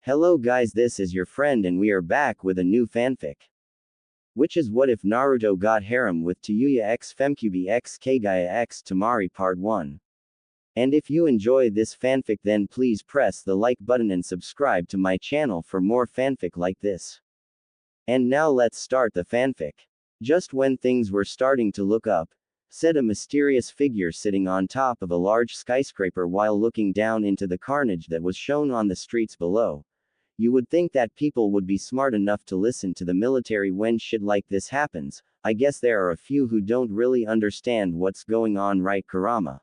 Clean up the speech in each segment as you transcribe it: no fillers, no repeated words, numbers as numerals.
Hello guys, this is your friend and we are back with a new fanfic. Which is what if Naruto got Harem with Tayuya x Femkyuubi x Kaguya x Temari Part 1. And if you enjoy this fanfic then please press the like button and subscribe to my channel for more fanfic like this. And now let's start the fanfic. Just when things were starting to look up, said a mysterious figure sitting on top of a large skyscraper while looking down into the carnage that was shown on the streets below. You would think that people would be smart enough to listen to the military when shit like this happens. I guess there are a few who don't really understand what's going on, right, Kurama?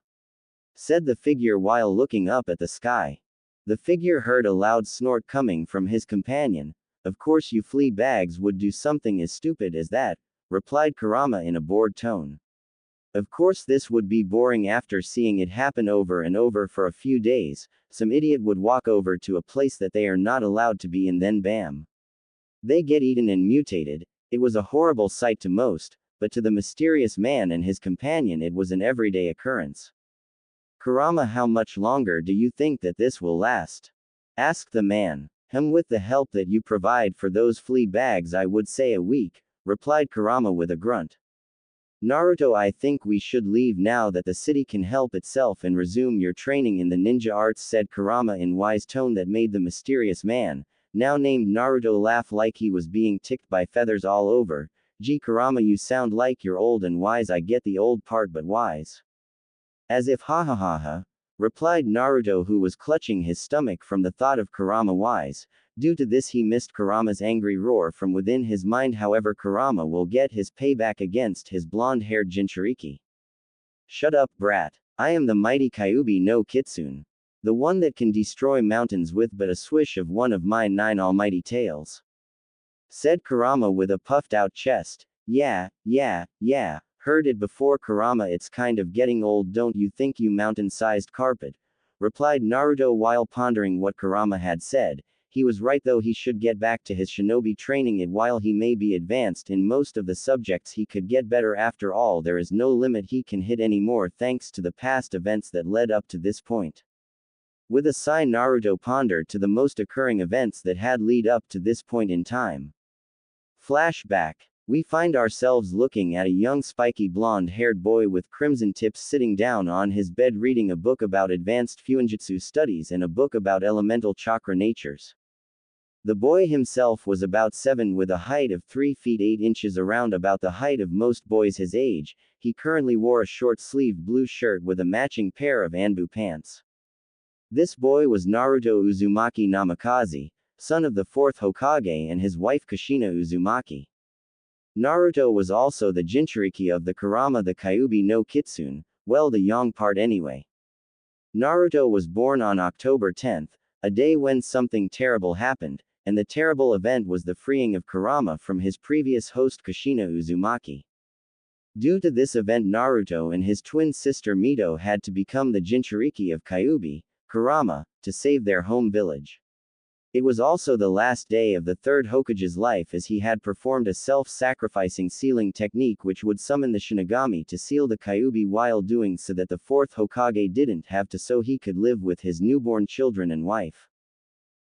Said the figure while looking up at the sky. The figure heard a loud snort coming from his companion. Of course you flea bags would do something as stupid as that, replied Kurama in a bored tone. Of course this would be boring after seeing it happen over and over for a few days. Some idiot would walk over to a place that they are not allowed to be and then bam. They get eaten and mutated. It was a horrible sight to most, but to the mysterious man and his companion it was an everyday occurrence. Kurama, how much longer do you think that this will last? Asked the man. With the help that you provide for those flea bags I would say a week, replied Kurama with a grunt. Naruto, I think we should leave now that the city can help itself and resume your training in the ninja arts, said Kurama in wise tone that made the mysterious man, now named Naruto, laugh like he was being ticked by feathers all over. Gee Kurama, you sound like you're old and wise. I get the old part but wise. As if ha ha ha ha, replied Naruto, who was clutching his stomach from the thought of Kurama wise. Due to this he missed Kurama's angry roar from within his mind. However, Kurama will get his payback against his blonde-haired Jinchuriki. Shut up, brat. I am the mighty Kyuubi no Kitsune. The one that can destroy mountains with but a swish of one of my 9 almighty tails. Said Kurama with a puffed-out chest. Yeah. Heard it before Kurama, it's kind of getting old, don't you think, you mountain-sized carpet? Replied Naruto while pondering what Kurama had said. He was right though, he should get back to his shinobi training. While he may be advanced in most of the subjects he could get better. After all, there is no limit he can hit anymore thanks to the past events that led up to this point. With a sigh Naruto pondered to the most occurring events that had lead up to this point in time. Flashback. We find ourselves looking at a young spiky blonde-haired boy with crimson tips sitting down on his bed reading a book about advanced Fuinjutsu studies and a book about elemental chakra natures. The boy himself was about 7 with a height of 3 feet 8 inches, around about the height of most boys his age. He currently wore a short-sleeved blue shirt with a matching pair of Anbu pants. This boy was Naruto Uzumaki Namikaze, son of the 4th Hokage and his wife Kushina Uzumaki. Naruto was also the Jinchuriki of the Kurama, the Kyuubi no Kitsune, well, the young part anyway. Naruto was born on October 10th, a day when something terrible happened, and the terrible event was the freeing of Kurama from his previous host Kushina Uzumaki. Due to this event, Naruto and his twin sister Mito had to become the Jinchuriki of Kyuubi, Kurama, to save their home village. It was also the last day of the 3rd Hokage's life, as he had performed a self-sacrificing sealing technique which would summon the Shinigami to seal the Kyuubi while doing so that the 4th Hokage didn't have to, so he could live with his newborn children and wife.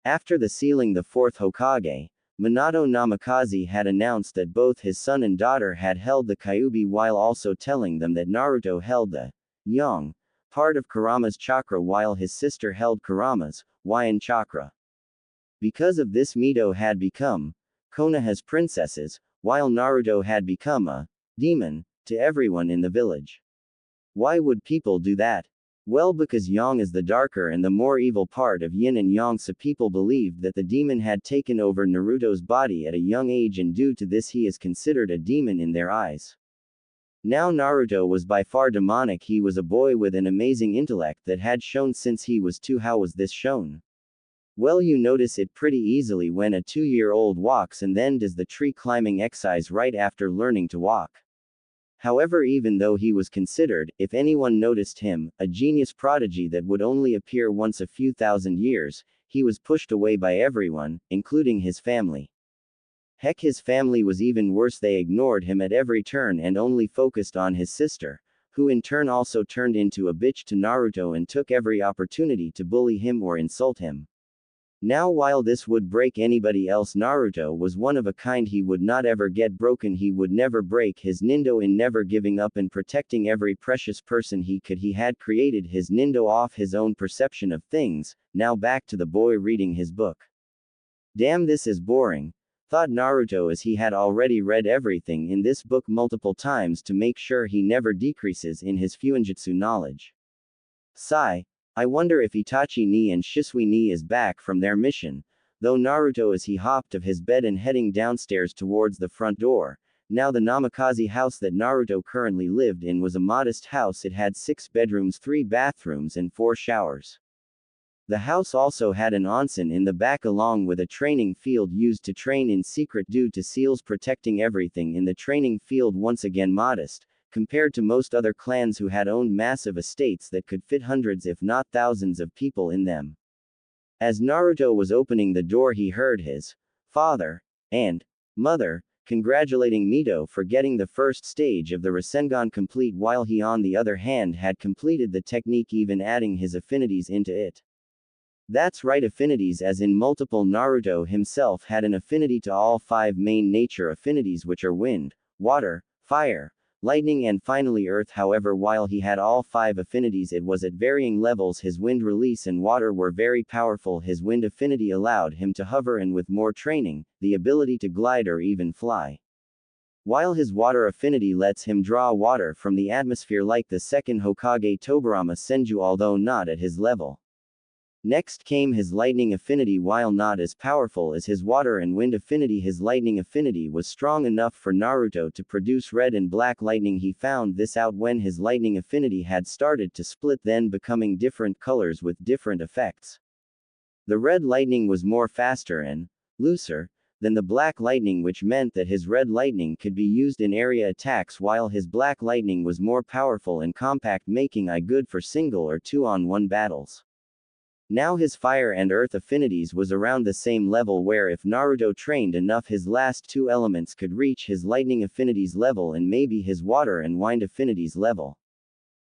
After the sealing, the 4th Hokage, Minato Namikaze, had announced that both his son and daughter had held the Kyuubi, while also telling them that Naruto held the yang part of Kurama's chakra while his sister held Kurama's Wyan chakra. Because of this, Mito had become Konoha's princesses, while Naruto had become a demon to everyone in the village. Why would people do that? Well, because yang is the darker and the more evil part of yin and yang, so people believed that the demon had taken over Naruto's body at a young age, and due to this he is considered a demon in their eyes. Now Naruto was by far demonic. He was a boy with an amazing intellect that had shown since he was 2. How was this shown? Well, you notice it pretty easily when a 2-year-old walks and then does the tree climbing exercise right after learning to walk. However, even though he was considered, if anyone noticed him, a genius prodigy that would only appear once a few thousand years, he was pushed away by everyone, including his family. Heck, his family was even worse. They ignored him at every turn and only focused on his sister, who in turn also turned into a bitch to Naruto and took every opportunity to bully him or insult him. Now while this would break anybody else, Naruto was one of a kind. He would not ever get broken. He would never break his nindo in never giving up and protecting every precious person he could. He had created his nindo off his own perception of things. Now back to the boy reading his book. Damn, this is boring, thought Naruto as he had already read everything in this book multiple times to make sure he never decreases in his Fuinjutsu knowledge. Sigh. I wonder if Itachi ni and Shisui ni is back from their mission, though Naruto as he hopped of his bed and heading downstairs towards the front door. Now the Namikaze house that Naruto currently lived in was a modest house. It had 6 bedrooms, 3 bathrooms and 4 showers. The house also had an onsen in the back along with a training field used to train in secret due to seals protecting everything in the training field. Once again modest, compared to most other clans who had owned massive estates that could fit hundreds if not thousands of people in them. As Naruto was opening the door, he heard his father and mother congratulating Mito for getting the first stage of the Rasengan complete, while he on the other hand had completed the technique, even adding his affinities into it. That's right, affinities as in multiple. Naruto himself had an affinity to all 5 main nature affinities, which are wind, water, fire, lightning and finally earth. However, while he had all 5 affinities, it was at varying levels. His wind release and water were very powerful. His wind affinity allowed him to hover, and with more training, the ability to glide or even fly. While his water affinity lets him draw water from the atmosphere like the second Hokage Tobirama Senju, although not at his level. Next came his lightning affinity. While not as powerful as his water and wind affinity, his lightning affinity was strong enough for Naruto to produce red and black lightning. He found this out when his lightning affinity had started to split, then becoming different colors with different effects. The red lightning was more faster and looser than the black lightning, which meant that his red lightning could be used in area attacks, while his black lightning was more powerful and compact, making it good for single or 2-on-1 battles. Now his fire and earth affinities was around the same level, where if Naruto trained enough, his last 2 elements could reach his lightning affinities level and maybe his water and wind affinities level.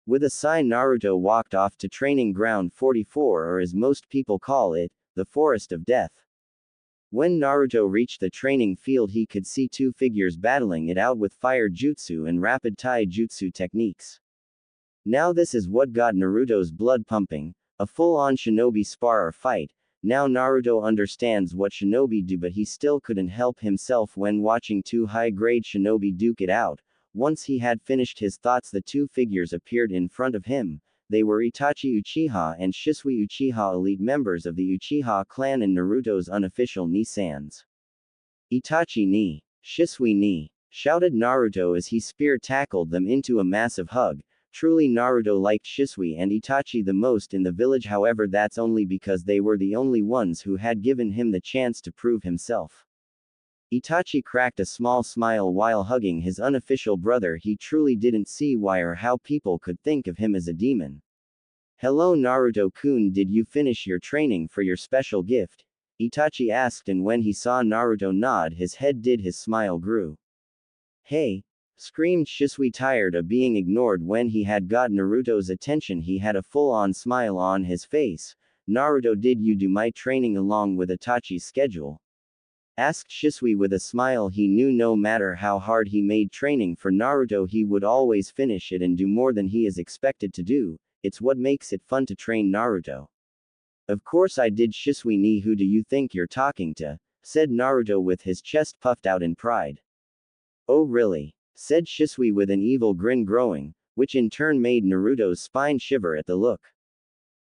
With a sigh, Naruto walked off to training ground 44, or as most people call it, the Forest of Death. When Naruto reached the training field, he could see 2 figures battling it out with fire jutsu and rapid tai jutsu techniques. Now this is what got Naruto's blood pumping. A full-on shinobi spar or fight. Now Naruto understands what shinobi do, but he still couldn't help himself when watching 2 high-grade shinobi duke it out. Once he had finished his thoughts, the 2 figures appeared in front of him. They were Itachi Uchiha and Shisui Uchiha, elite members of the Uchiha clan and Naruto's unofficial Ni-sans. Itachi ni, Shisui ni, shouted Naruto as he spear tackled them into a massive hug. Truly, Naruto liked Shisui and Itachi the most in the village. However, that's only because they were the only ones who had given him the chance to prove himself. Itachi cracked a small smile while hugging his unofficial brother. He truly didn't see why or how people could think of him as a demon. Hello Naruto-kun, did you finish your training for your special gift? Itachi asked, and when he saw Naruto nod his head, his smile grew. Hey! Screamed Shisui, tired of being ignored. When he had got Naruto's attention, he had a full-on smile on his face. Naruto, did you do my training along with Itachi's schedule? Asked Shisui with a smile. He knew no matter how hard he made training for Naruto, he would always finish it and do more than he is expected to do. It's what makes it fun to train Naruto. Of course I did, Shisui ni. Who do you think you're talking to? Said Naruto with his chest puffed out in pride. Oh really? Said Shisui with an evil grin growing, which in turn made Naruto's spine shiver at the look.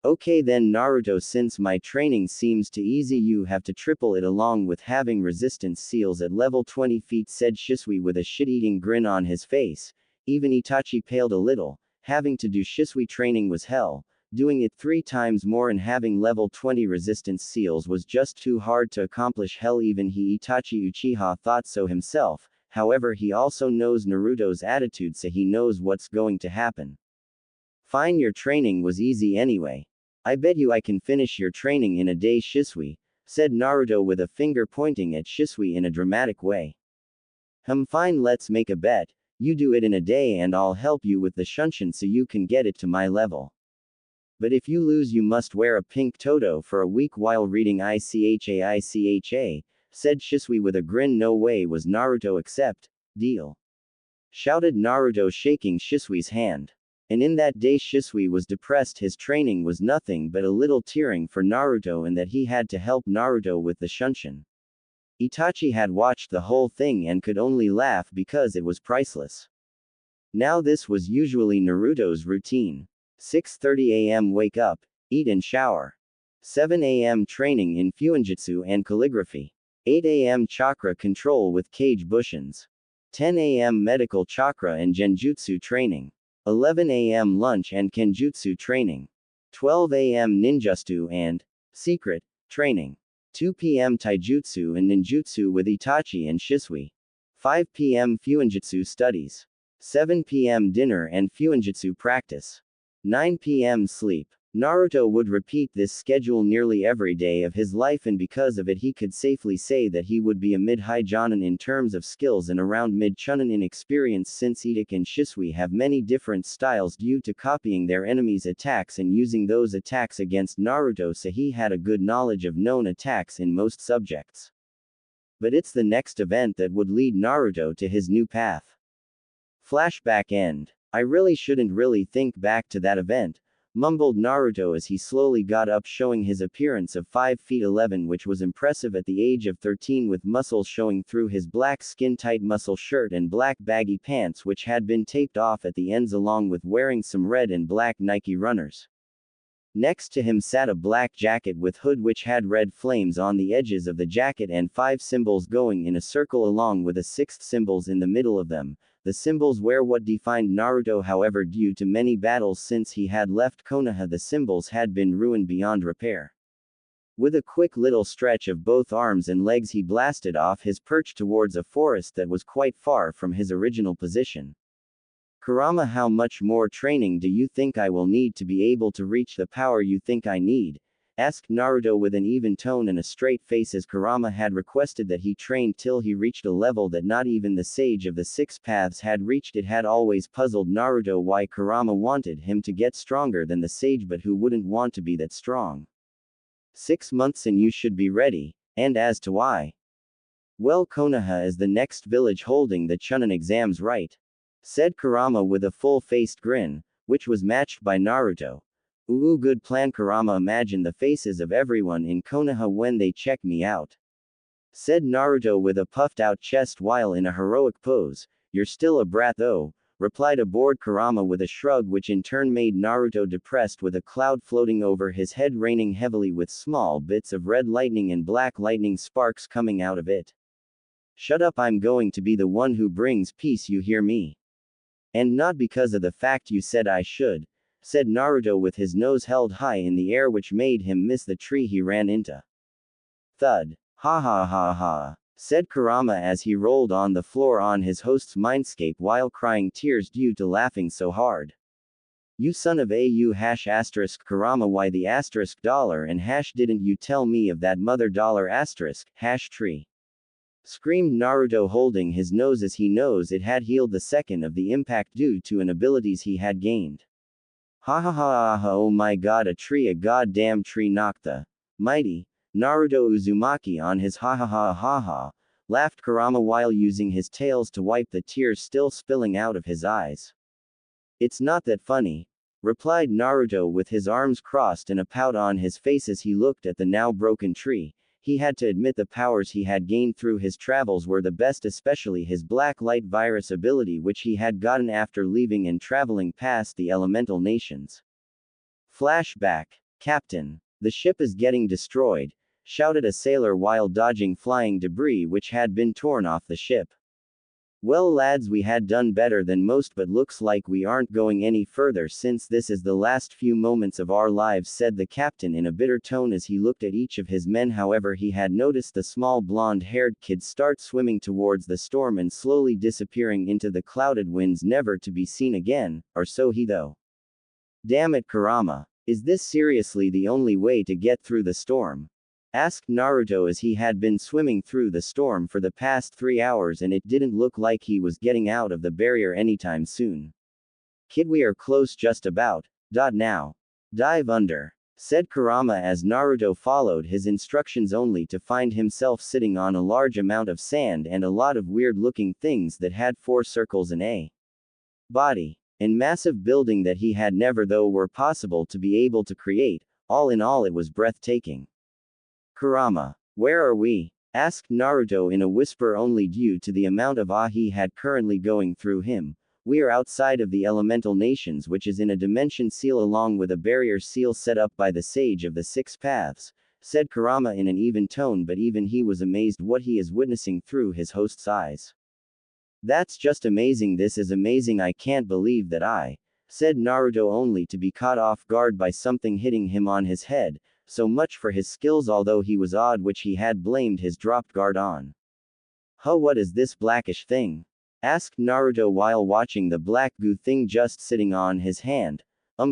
Okay then Naruto, since my training seems too easy, you have to triple it along with having resistance seals at level 20 feet, said Shisui with a shit-eating grin on his face. Even Itachi paled a little. Having to do Shisui training was hell. Doing it 3 times more and having level 20 resistance seals was just too hard to accomplish. Hell, even Itachi Uchiha thought so himself. However, he also knows Naruto's attitude, so he knows what's going to happen. Fine, your training was easy anyway. I bet you I can finish your training in a day, Shisui, said Naruto with a finger pointing at Shisui in a dramatic way. Fine, let's make a bet. You do it in a day and I'll help you with the Shunshin so you can get it to my level. But if you lose you must wear a pink toto for a week while reading ICHA, said Shisui with a grin. No way was Naruto accept, deal. Shouted Naruto shaking Shisui's hand. And in that day Shisui was depressed. His training was nothing but a little tearing for Naruto and that he had to help Naruto with the Shunshin. Itachi had watched the whole thing and could only laugh because it was priceless. Now this was usually Naruto's routine. 6:30 a.m. wake up, eat and shower. 7 a.m. training in Fuinjutsu and calligraphy. 8 a.m. chakra control with kage bushins. 10 a.m. medical chakra and genjutsu training. 11 a.m. lunch and kenjutsu training. 12 a.m. ninjutsu and secret training. 2 p.m. taijutsu and ninjutsu with Itachi and Shisui. 5 p.m. Fuinjutsu studies. 7 p.m. dinner and Fuinjutsu practice. 9 p.m. sleep. Naruto would repeat this schedule nearly every day of his life, and because of it he could safely say that he would be a mid-high jonin in terms of skills and around mid-chunin in experience, since Itachi and Shisui have many different styles due to copying their enemies' attacks and using those attacks against Naruto, so he had a good knowledge of known attacks in most subjects. But it's the next event that would lead Naruto to his new path. Flashback end. I really shouldn't really think back to that event, mumbled Naruto as he slowly got up, showing his appearance of 5 feet 11, which was impressive at the age of 13, with muscles showing through his black skin-tight muscle shirt and black baggy pants which had been taped off at the ends, along with wearing some red and black Nike runners. Next to him sat a black jacket with hood which had red flames on the edges of the jacket and 5 symbols going in a circle along with a 6th symbols in the middle of them. The symbols were what defined Naruto, however, due to many battles since he had left Konoha, the symbols had been ruined beyond repair. With a quick little stretch of both arms and legs he blasted off his perch towards a forest that was quite far from his original position. Kurama, how much more training do you think I will need to be able to reach the power you think I need? Asked Naruto with an even tone and a straight face, as Kurama had requested that he trained till he reached a level that not even the sage of the 6 paths had reached. It had always puzzled Naruto why Kurama wanted him to get stronger than the sage, but who wouldn't want to be that strong? 6 months and you should be ready, and as to why? Well, Konoha is the next village holding the Chunin exams, right? Said Kurama with a full-faced grin, which was matched by Naruto. Ooh, good plan Kurama, imagine the faces of everyone in Konoha when they check me out. Said Naruto with a puffed-out chest while in a heroic pose. You're still a brat though, replied a bored Kurama with a shrug, which in turn made Naruto depressed, with a cloud floating over his head raining heavily with small bits of red lightning and black lightning sparks coming out of it. Shut up, I'm going to be the one who brings peace, you hear me? And not because of the fact you said I should, said Naruto with his nose held high in the air, which made him miss the tree he ran into. Thud. Ha ha ha ha, said Kurama as he rolled on the floor on his host's mindscape while crying tears due to laughing so hard. You son of a you hash asterisk Kurama, why the asterisk dollar and hash, didn't you tell me of that mother dollar asterisk hash tree? Screamed Naruto, holding his nose as he knows it had healed the second of the impact due to an abilities he had gained. Ha ha ha ha, oh my god, a tree, a goddamn tree, knocked the mighty Naruto Uzumaki on his ha ha ha ha ha, laughed Kurama while using his tails to wipe the tears still spilling out of his eyes. It's not that funny, replied Naruto with his arms crossed and a pout on his face as he looked at the now broken tree. He had to admit the powers he had gained through his travels were the best, especially his black light virus ability, which he had gotten after leaving and traveling past the elemental nations. Flashback. Captain. The ship is getting destroyed, shouted a sailor while dodging flying debris which had been torn off the ship. Well lads, we had done better than most, but looks like we aren't going any further since this is the last few moments of our lives, said the captain in a bitter tone as he looked at each of his men. However, he had noticed the small blonde-haired kid start swimming towards the storm and slowly disappearing into the clouded winds, never to be seen again, or so he thought. Damn it, Kurama. Is this seriously the only way to get through the storm? Asked Naruto as he had been swimming through the storm for the past 3 hours and it didn't look like he was getting out of the barrier anytime soon. Kid, we are close just about. Now. Dive under, said Kurama as Naruto followed his instructions only to find himself sitting on a large amount of sand and a lot of weird-looking things that had 4 circles and a body. And massive building that he had never though were possible to be able to create, all in all it was breathtaking. Kurama, where are we? Asked Naruto in a whisper only due to the amount of awe he had currently going through him. We are outside of the elemental nations which is in a dimension seal along with a barrier seal set up by the sage of the 6 paths, said Kurama in an even tone, but even he was amazed what he is witnessing through his host's eyes. That's just amazing, this is amazing, I can't believe that I, said Naruto only to be caught off guard by something hitting him on his head, so much for his skills although he was awed which he had blamed his dropped guard on. Huh, what is this blackish thing? Asked Naruto while watching the black goo thing just sitting on his hand.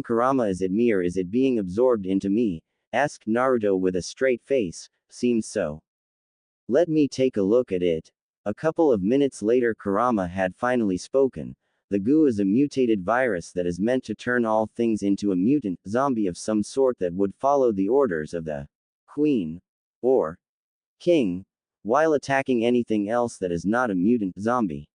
Kurama, is it me or is it being absorbed into me? Asked Naruto with a straight face. Seems so. Let me take a look at it. A couple of minutes later Kurama had finally spoken. The goo is a mutated virus that is meant to turn all things into a mutant zombie of some sort that would follow the orders of the queen or king while attacking anything else that is not a mutant zombie.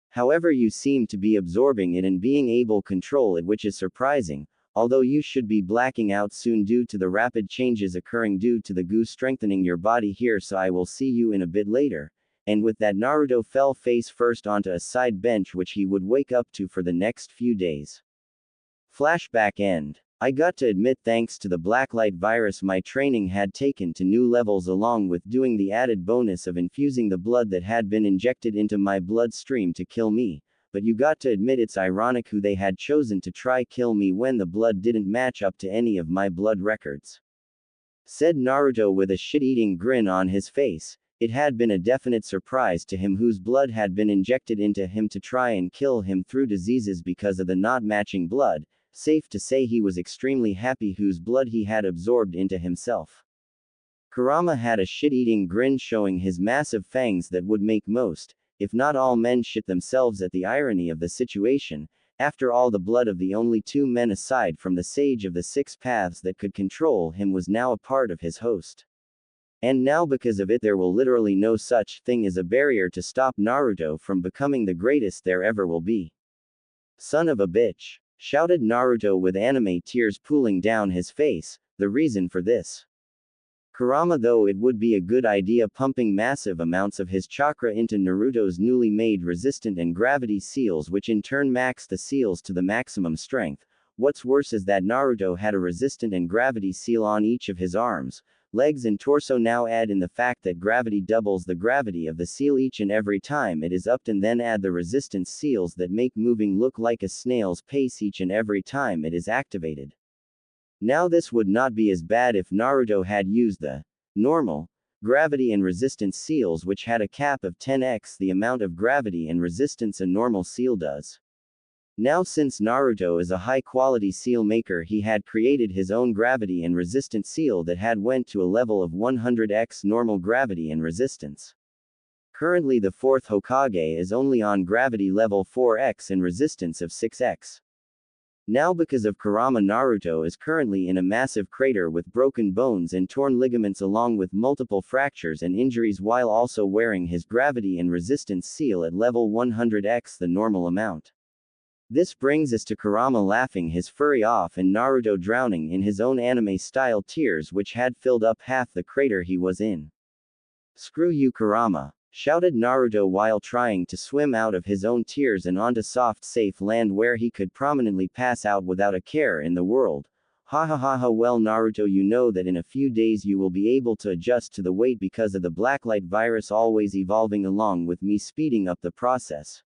However, you seem to be absorbing it and being able to control it, which is surprising, although you should be blacking out soon due to the rapid changes occurring due to the goo strengthening your body here, so I will see you in a bit later. And with that Naruto fell face first onto a side bench which he would wake up to for the next few days. Flashback end. I got to admit, thanks to the blacklight virus my training had taken to new levels along with doing the added bonus of infusing the blood that had been injected into my bloodstream to kill me, but you got to admit it's ironic who they had chosen to try kill me when the blood didn't match up to any of my blood records. Said Naruto with a shit-eating grin on his face. It had been a definite surprise to him whose blood had been injected into him to try and kill him through diseases because of the not matching blood. Safe to say he was extremely happy whose blood he had absorbed into himself. Kurama had a shit-eating grin showing his massive fangs that would make most, if not all men shit themselves at the irony of the situation. After all, the blood of the only 2 men aside from the sage of the 6 paths that could control him was now a part of his host. And now because of it there will literally no such thing as a barrier to stop Naruto from becoming the greatest there ever will be. Son of a bitch, shouted Naruto with anime tears pooling down his face. The reason for this. Kurama, though it would be a good idea pumping massive amounts of his chakra into Naruto's newly made resistant and gravity seals which in turn max the seals to the maximum strength. What's worse is that Naruto had a resistant and gravity seal on each of his arms, legs and torso. Now add in the fact that gravity doubles the gravity of the seal each and every time it is upped, and then add the resistance seals that make moving look like a snail's pace each and every time it is activated. Now this would not be as bad if Naruto had used the normal gravity and resistance seals which had a cap of 10x the amount of gravity and resistance a normal seal does. Now since Naruto is a high-quality seal maker, he had created his own gravity and resistance seal that had went to a level of 100x normal gravity and resistance. Currently the 4th Hokage is only on gravity level 4x and resistance of 6x. Now because of Kurama, Naruto is currently in a massive crater with broken bones and torn ligaments along with multiple fractures and injuries while also wearing his gravity and resistance seal at level 100x the normal amount. This brings us to Kurama laughing his fury off and Naruto drowning in his own anime-style tears which had filled up half the crater he was in. Screw you, Kurama, shouted Naruto while trying to swim out of his own tears and onto soft safe land where he could prominently pass out without a care in the world. Ha ha ha ha, well Naruto, you know that in a few days you will be able to adjust to the weight because of the blacklight virus always evolving along with me speeding up the process.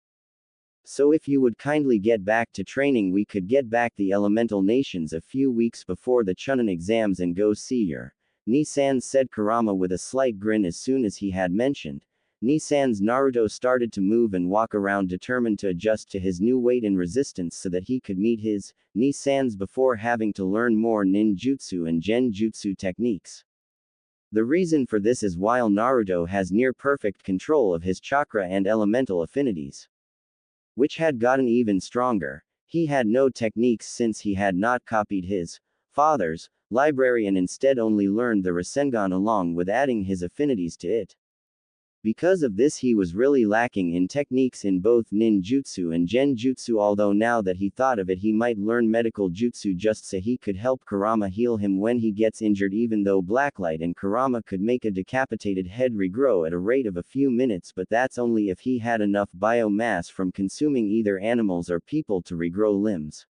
So if you would kindly get back to training, we could get back the elemental nations a few weeks before the Chunin exams and go see your Ni-san, said Kurama with a slight grin as soon as he had mentioned Ni-san's. Naruto started to move and walk around determined to adjust to his new weight and resistance so that he could meet his Ni-san's before having to learn more ninjutsu and genjutsu techniques. The reason for this is while Naruto has near perfect control of his chakra and elemental affinities, which had gotten even stronger, he had no techniques since he had not copied his father's library and instead only learned the Rasengan along with adding his affinities to it. Because of this he was really lacking in techniques in both ninjutsu and genjutsu, although now that he thought of it he might learn medical jutsu just so he could help Kurama heal him when he gets injured, even though Blacklight and Kurama could make a decapitated head regrow at a rate of a few minutes, but that's only if he had enough biomass from consuming either animals or people to regrow limbs.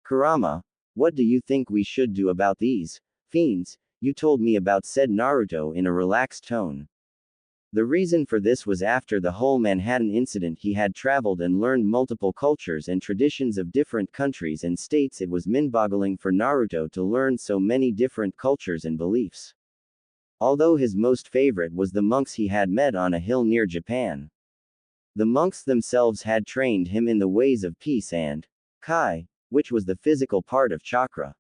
Kurama, what do you think we should do about these fiends you told me about, said Naruto in a relaxed tone. The reason for this was after the whole Manhattan incident he had traveled and learned multiple cultures and traditions of different countries and states. It was mind-boggling for Naruto to learn so many different cultures and beliefs. Although his most favorite was the monks he had met on a hill near Japan. The monks themselves had trained him in the ways of peace and kai, which was the physical part of chakra.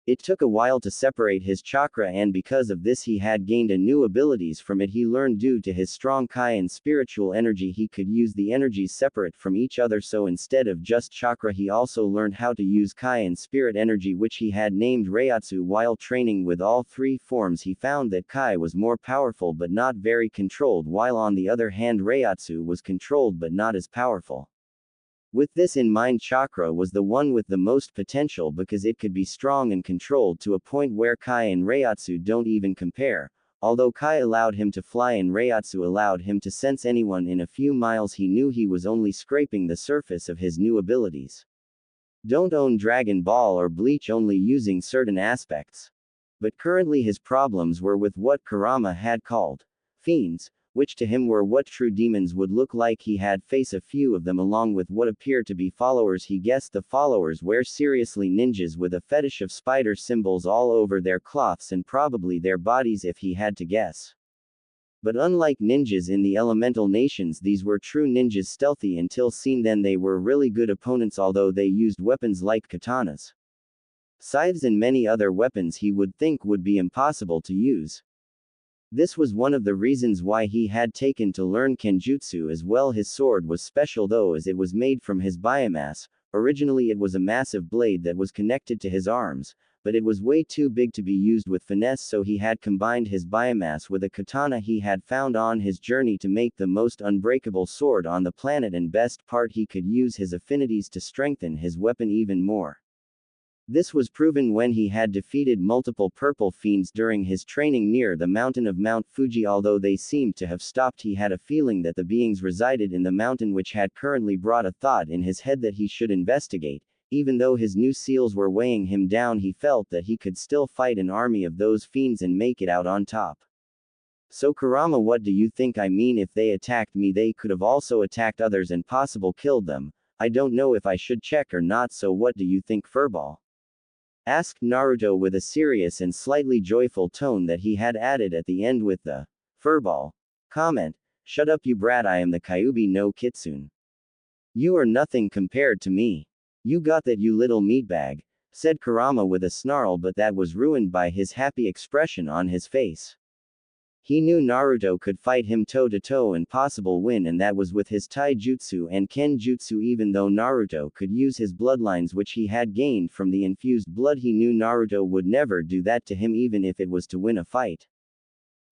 It took a while to separate his chakra, and because of this he had gained new abilities from it he learned. Due to his strong kai and spiritual energy he could use the energies separate from each other, so instead of just chakra he also learned how to use kai and spirit energy, which he had named Reiatsu. While training with all three forms he found that kai was more powerful but not very controlled, while on the other hand Reiatsu was controlled but not as powerful. With this in mind, chakra was the one with the most potential because it could be strong and controlled to a point where kai and Reiatsu don't even compare. Although kai allowed him to fly and Reiatsu allowed him to sense anyone in a few miles, he knew he was only scraping the surface of his new abilities. Don't own Dragon Ball or Bleach, only using certain aspects. But currently his problems were with what Kurama had called fiends, which to him were what true demons would look like. He had faced a few of them along with what appeared to be followers. He guessed the followers were seriously ninjas with a fetish of spider symbols all over their cloths and probably their bodies if he had to guess. But unlike ninjas in the elemental nations, these were true ninjas, stealthy until seen. Then they were really good opponents, although they used weapons like katanas, scythes and many other weapons he would think would be impossible to use. This was one of the reasons why he had taken to learn kenjutsu as well. His sword was special though, as it was made from his biomass. Originally it was a massive blade that was connected to his arms, but it was way too big to be used with finesse, so he had combined his biomass with a katana he had found on his journey to make the most unbreakable sword on the planet, and best part, he could use his affinities to strengthen his weapon even more. This was proven when he had defeated multiple purple fiends during his training near the mountain of Mount Fuji. Although they seemed to have stopped, he had a feeling that the beings resided in the mountain, which had currently brought a thought in his head that he should investigate. Even though his new seals were weighing him down, he felt that he could still fight an army of those fiends and make it out on top. So Kurama, what do you think? I mean, if they attacked me they could have also attacked others and possible killed them. I don't know if I should check or not, so what do you think, Furball? Asked Naruto with a serious and slightly joyful tone that he had added at the end with the Furball comment. Shut up you brat, I am the Kyuubi no Kitsune. You are nothing compared to me. You got that, you little meatbag, said Kurama with a snarl, but that was ruined by his happy expression on his face. He knew Naruto could fight him toe-to-toe and possible win, and that was with his taijutsu and kenjutsu. Even though Naruto could use his bloodlines which he had gained from the infused blood, he knew Naruto would never do that to him even if it was to win a fight.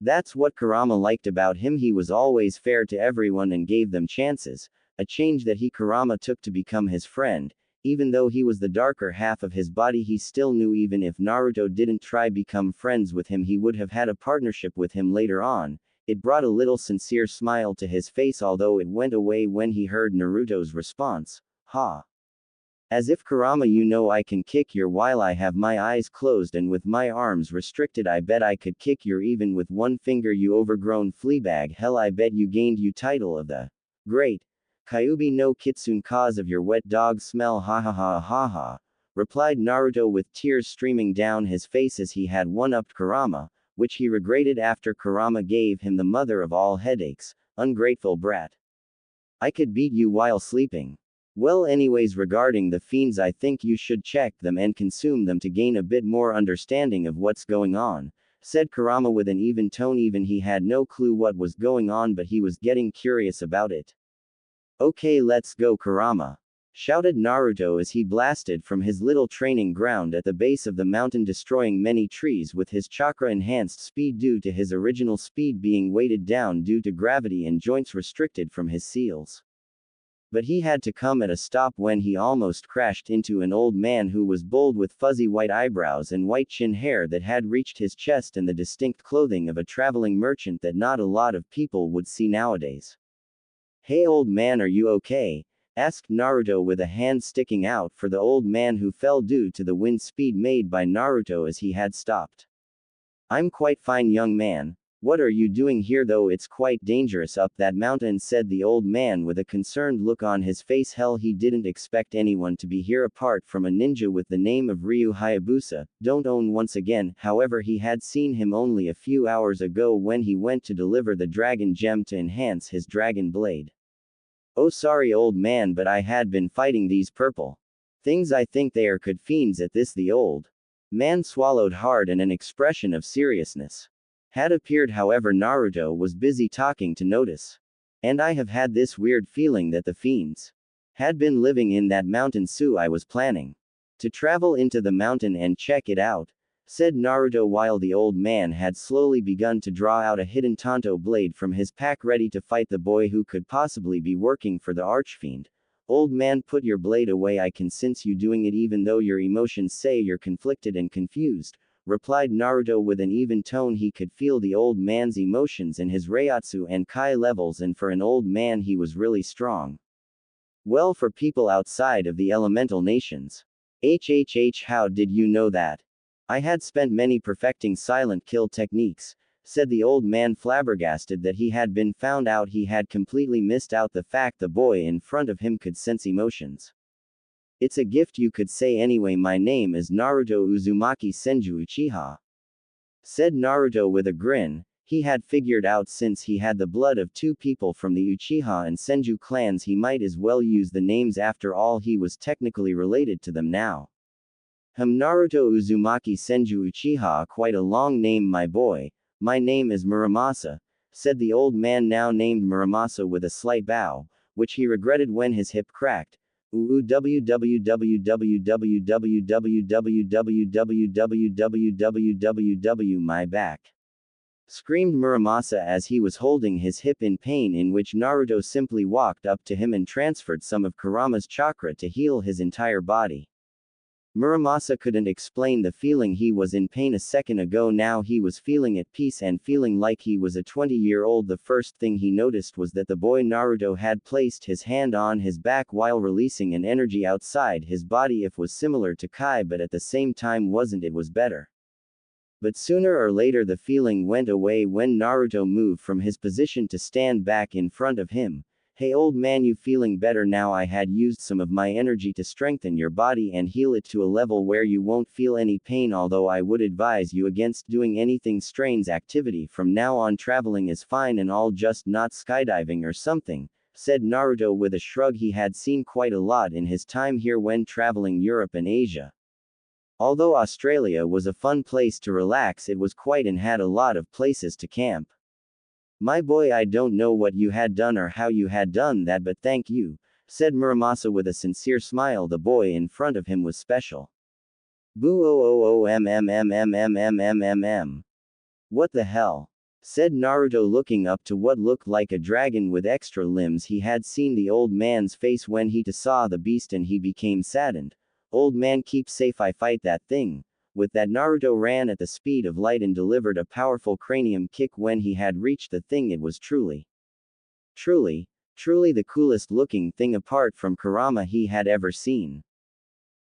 That's what Kurama liked about him. He was always fair to everyone and gave them chances, a change that Kurama took to become his friend. Even though he was the darker half of his body, he still knew even if Naruto didn't try become friends with him, he would have had a partnership with him later on. It brought a little sincere smile to his face, although it went away when he heard Naruto's response. Ha. As if, Kurama, you know I can kick your while I have my eyes closed and with my arms restricted. I bet I could kick your even with one finger, you overgrown fleabag. Hell, I bet you gained you title of the Great Kyuubi no Kitsune cause of your wet dog smell. Ha ha ha ha ha, replied Naruto with tears streaming down his face as he had one-upped Kurama, which he regretted after Kurama gave him the mother of all headaches. Ungrateful brat. I could beat you while sleeping. Well, anyways, regarding the fiends, I think you should check them and consume them to gain a bit more understanding of what's going on, said Kurama with an even tone. Even he had no clue what was going on, but he was getting curious about it. Okay, let's go, Kurama. shouted Naruto as he blasted from his little training ground at the base of the mountain, destroying many trees with his chakra-enhanced speed due to his original speed being weighted down due to gravity and joints restricted from his seals. But he had to come at a stop when he almost crashed into an old man who was bold with fuzzy white eyebrows and white chin hair that had reached his chest and the distinct clothing of a traveling merchant that not a lot of people would see nowadays. "Hey old man, are you okay?" asked Naruto with a hand sticking out for the old man who fell due to the wind speed made by Naruto as he had stopped. "I'm quite fine, young man. What are you doing here though? It's quite dangerous up that mountain," said the old man with a concerned look on his face. Hell, he didn't expect anyone to be here apart from a ninja with the name of Ryu Hayabusa, don't own once again. However, he had seen him only a few hours ago when he went to deliver the dragon gem to enhance his dragon blade. "Oh sorry old man, but I had been fighting these purple things. I think they are good fiends at this." The old man swallowed hard and an expression of seriousness had appeared. However, Naruto was busy talking to notice. "And I have had this weird feeling that the fiends had been living in that mountain, so I was planning to travel into the mountain and check it out," said Naruto while the old man had slowly begun to draw out a hidden Tonto blade from his pack ready to fight the boy who could possibly be working for the archfiend. "Old man, put your blade away. I can sense you doing it even though your emotions say you're conflicted and confused," replied Naruto with an even tone. He could feel the old man's emotions in his Reiatsu and Kai levels, and for an old man he was really strong. Well, for people outside of the elemental nations. "HHH, how did you know that?" "I had spent many perfecting silent kill techniques," said the old man, flabbergasted that he had been found out. He had completely missed out the fact the boy in front of him could sense emotions. "It's a gift, you could say. Anyway, my name is Naruto Uzumaki Senju Uchiha," said Naruto with a grin. He had figured out since he had the blood of two people from the Uchiha and Senju clans, he might as well use the names. After all, he was technically related to them now. Naruto Uzumaki Senju Uchiha, quite a long name, my boy. My name is Muramasa," said the old man, now named Muramasa, with a slight bow, which he regretted when his hip cracked. "Www, my back," screamed Muramasa as he was holding his hip in pain, in which Naruto simply walked up to him and transferred some of Kurama's chakra to heal his entire body. Muramasa couldn't explain the feeling. He was in pain a second ago, now he was feeling at peace and feeling like he was a 20-year-old. The first thing he noticed was that the boy Naruto had placed his hand on his back while releasing an energy outside his body. It was similar to Kai, but at the same time wasn't. It was better. But sooner or later the feeling went away when Naruto moved from his position to stand back in front of him. "Hey old man, you feeling better now? I had used some of my energy to strengthen your body and heal it to a level where you won't feel any pain, although I would advise you against doing anything strange activity from now on. Traveling is fine and all, just not skydiving or something," said Naruto with a shrug. He had seen quite a lot in his time here when traveling Europe and Asia. Although Australia was a fun place to relax, it was quite and had a lot of places to camp. "My boy, I don't know what you had done or how you had done that, but thank you," said Muramasa with a sincere smile. The boy in front of him was special. "Boo oh. What the hell?" said Naruto, looking up to what looked like a dragon with extra limbs. He had seen the old man's face when he saw the beast and he became saddened. "Old man, keep safe, I fight that thing." With that, Naruto ran at the speed of light and delivered a powerful cranium kick. When he had reached the thing, it was truly the coolest looking thing apart from Kurama he had ever seen.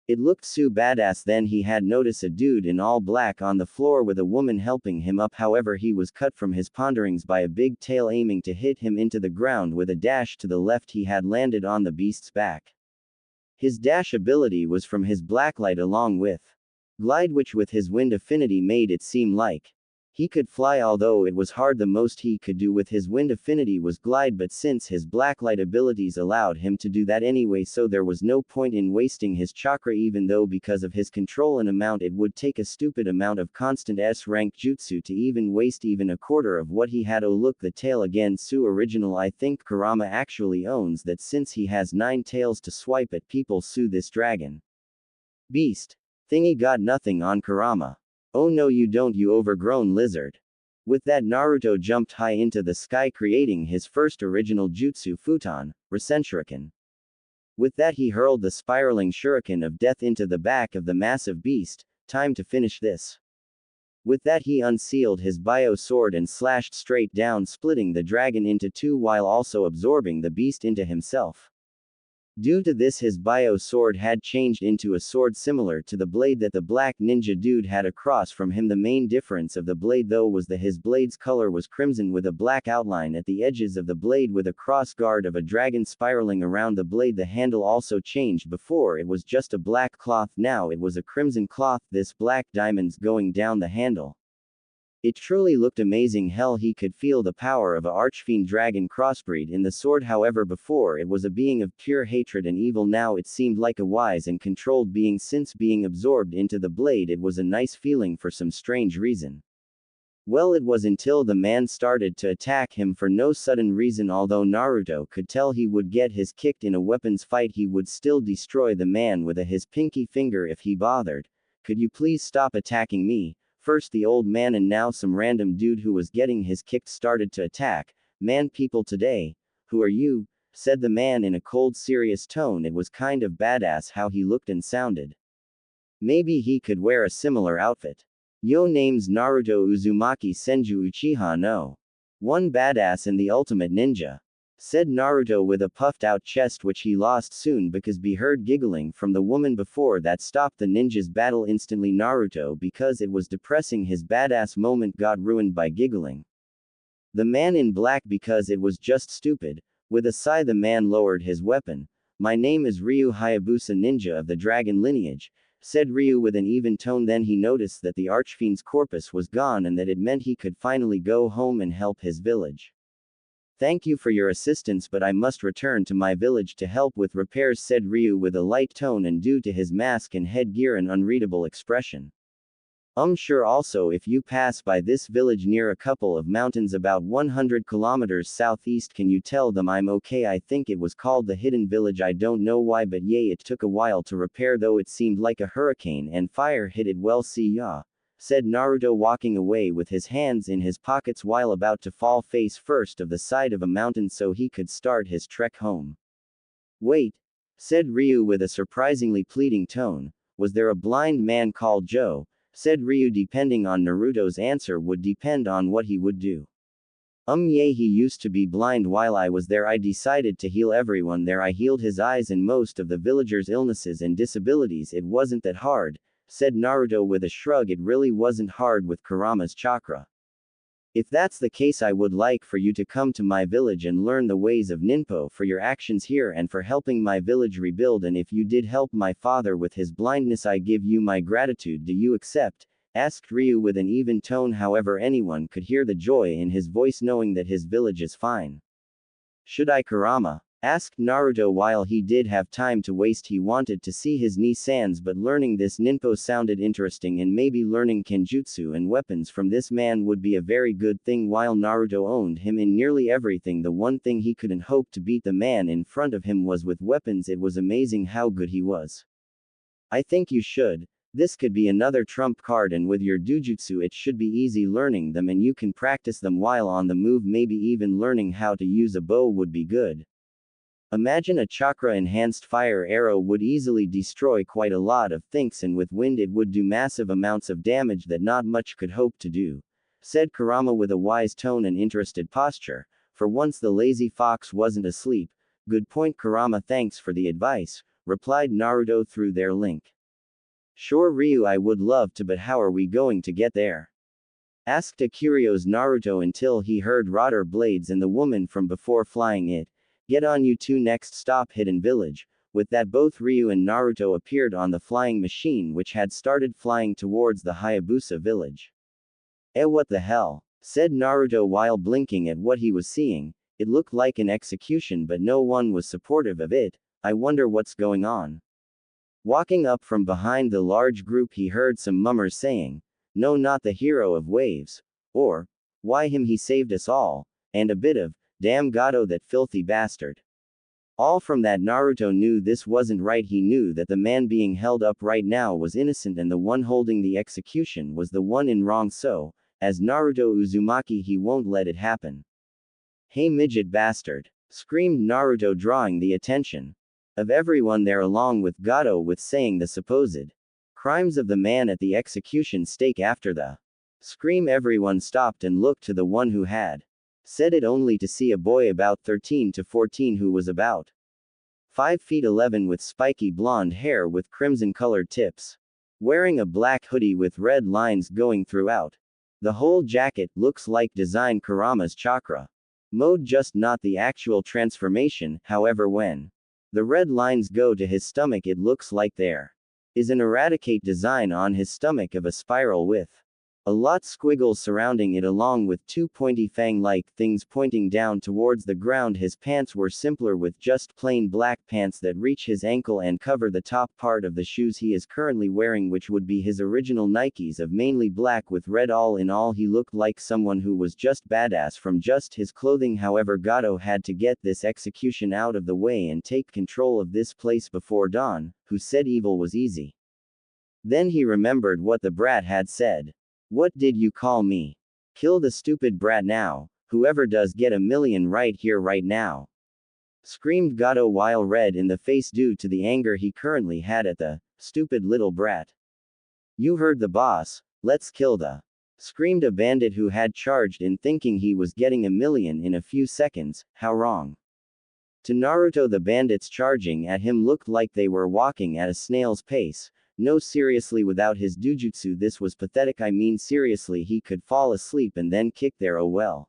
It looked so badass. Then he had noticed a dude in all black on the floor with a woman helping him up. However, he was cut from his ponderings by a big tail aiming to hit him into the ground. With a dash to the left, he had landed on the beast's back. His dash ability was from his blacklight along with glide, which with his wind affinity made it seem like He could fly, although it was hard. The most he could do with his wind affinity was glide, but since his blacklight abilities allowed him to do that anyway, so there was no point in wasting his chakra, even though because of his control and amount it would take a stupid amount of constant S-rank jutsu to even waste even a quarter of what he had. Oh look, the tail again. Su original. I think Kurama actually owns that since he has 9 tails to swipe at people. Su, this dragon beast thingy got nothing on Kurama. Oh no you don't, you overgrown lizard. With that, Naruto jumped high into the sky, creating his first original jutsu, Futon, Rasen Shuriken. With that he hurled the spiraling shuriken of death into the back of the massive beast. Time to finish this. With that he unsealed his bio sword and slashed straight down, splitting the dragon into 2 while also absorbing the beast into himself. Due to this, his bio sword had changed into a sword similar to the blade that the black ninja dude had across from him. The main difference of the blade though was that his blade's color was crimson with a black outline at the edges of the blade with a cross guard of a dragon spiraling around the blade. The handle also changed. Before it was just a black cloth, now it was a crimson cloth, this black diamonds going down the handle. It truly looked amazing. Hell, he could feel the power of a archfiend dragon crossbreed in the sword. However, before it was a being of pure hatred and evil, now it seemed like a wise and controlled being. Since being absorbed into the blade it was a nice feeling for some strange reason. Well, it was until the man started to attack him for no sudden reason. Although Naruto could tell he would get his kicked in a weapons fight, he would still destroy the man with his pinky finger if he bothered. Could you please stop attacking me? First the old man and now some random dude who was getting his kicked started to attack. Man, people today, who are you? Said the man in a cold serious tone. It was kind of badass how he looked and sounded. Maybe he could wear a similar outfit. Yo, name's Naruto Uzumaki Senju Uchiha no. One badass and the ultimate ninja. Said Naruto with a puffed out chest, which he lost soon because be heard giggling from the woman. Before that stopped the ninja's battle instantly. Naruto, because it was depressing, his badass moment got ruined by giggling. The man in black, because it was just stupid. With a sigh the man lowered his weapon. My name is Ryu Hayabusa, ninja of the dragon lineage, said Ryu with an even tone. Then he noticed that the archfiend's corpus was gone and that it meant he could finally go home and help his village. Thank you for your assistance, but I must return to my village to help with repairs, said Ryu with a light tone and due to his mask and headgear an unreadable expression. Sure. Also, if you pass by this village near a couple of mountains about 100 kilometers southeast, can you tell them I'm okay? I think it was called the Hidden Village. I don't know why, but yay, it took a while to repair though. It seemed like a hurricane and fire hit it. Well, see ya, said Naruto, walking away with his hands in his pockets while about to fall face first of the side of a mountain so he could start his trek home. Wait, said Ryu with a surprisingly pleading tone. Was there a blind man called Joe? Said Ryu. Depending on Naruto's answer would depend on what he would do. Yeah, he used to be blind. While I was there I decided to heal everyone there. I healed his eyes and most of the villagers' illnesses and disabilities. It wasn't that hard, said Naruto with a shrug. It really wasn't hard with Kurama's chakra. If that's the case, I would like for you to come to my village and learn the ways of Ninpo for your actions here and for helping my village rebuild, and if you did help my father with his blindness I give you my gratitude. Do you accept? Asked Ryu with an even tone. However, anyone could hear the joy in his voice knowing that his village is fine. Should I, Kurama? Asked Naruto. While he did have time to waste, he wanted to see his Nisans, but learning this Ninpo sounded interesting and maybe learning Kenjutsu and weapons from this man would be a very good thing. While Naruto owned him in nearly everything, the one thing he couldn't hope to beat the man in front of him was with weapons. It was amazing how good he was. I think you should. This could be another trump card, and with your dujutsu it should be easy learning them and you can practice them while on the move. Maybe even learning how to use a bow would be good. Imagine a chakra-enhanced fire arrow would easily destroy quite a lot of things, and with wind it would do massive amounts of damage that not much could hope to do, said Kurama with a wise tone and interested posture. For once the lazy fox wasn't asleep. Good point, Kurama, thanks for the advice, replied Naruto through their link. Sure Ryu, I would love to, but how are we going to get there? Asked a curious Naruto until he heard rotor blades and the woman from before flying it. Get on you two, next stop Hidden Village. With that both Ryu and Naruto appeared on the flying machine which had started flying towards the Hayabusa village. What the hell? Said Naruto while blinking at what he was seeing. It looked like an execution, but no one was supportive of it. I wonder what's going on. Walking up from behind the large group, he heard some mummers saying, "No, not the hero of waves," or, "Why him, he saved us all," and a bit of, "Damn Gato, that filthy bastard." All from that Naruto knew this wasn't right. He knew that the man being held up right now was innocent and the one holding the execution was the one in wrong, so, as Naruto Uzumaki, he won't let it happen. "Hey midget bastard!" screamed Naruto, drawing the attention of everyone there along with Gato with saying the supposed crimes of the man at the execution stake. After the scream, everyone stopped and looked to the one who had said it, only to see a boy about 13 to 14 who was about 5 feet 11 with spiky blonde hair with crimson colored tips, wearing a black hoodie with red lines going throughout the whole jacket. Looks like design Kurama's chakra mode, just not the actual transformation. However, when the red lines go to his stomach, it looks like there is an eradicate design on his stomach of a spiral with a lot squiggles surrounding it, along with two pointy fang-like things pointing down towards the ground. His pants were simpler, with just plain black pants that reach his ankle and cover the top part of the shoes he is currently wearing, which would be his original Nikes of mainly black with red. All in all, he looked like someone who was just badass from just his clothing. However, Gato had to get this execution out of the way and take control of this place before Dawn, who said evil was easy. Then he remembered what the brat had said. "What did you call me? Kill the stupid brat now. Whoever does get $1 million right here right now," screamed Gato while red in the face due to the anger he currently had at the stupid little brat. "You heard the boss. Let's kill the," screamed a bandit who had charged in thinking he was getting $1 million in a few seconds. How wrong. To Naruto, the bandits charging at him looked like they were walking at a snail's pace. No, seriously, without his dujutsu this was pathetic. I mean, seriously, he could fall asleep and then kick there. Oh well.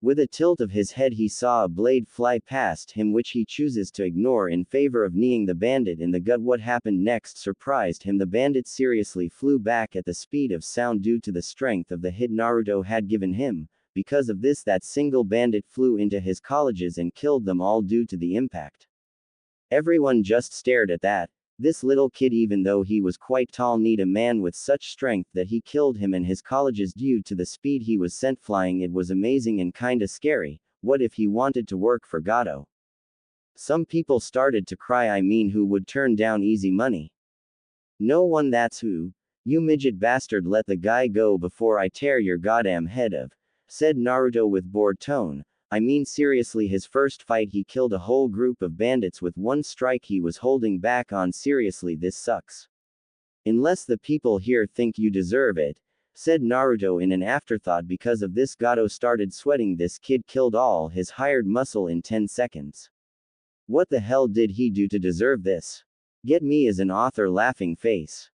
With a tilt of his head, he saw a blade fly past him, which he chooses to ignore in favor of kneeing the bandit in the gut. What happened next surprised him. The bandit seriously flew back at the speed of sound due to the strength of the hit Naruto had given him. Because of this, that single bandit flew into his colleges and killed them all due to the impact. Everyone just stared at that. This little kid, even though he was quite tall, need a man with such strength that he killed him and his colleges due to the speed he was sent flying. It was amazing and kinda scary. What if he wanted to work for Gato? Some people started to cry. I mean, who would turn down easy money? No one. That's who. "You midget bastard, let the guy go before I tear your goddamn head off," said Naruto with bored tone. I mean, seriously, his first fight he killed a whole group of bandits with one strike. He was holding back on. Seriously, this sucks. "Unless the people here think you deserve it," said Naruto in an afterthought. Because of this, Gato started sweating. This kid killed all his hired muscle in 10 seconds. What the hell did he do to deserve this? Get me as an author, laughing face.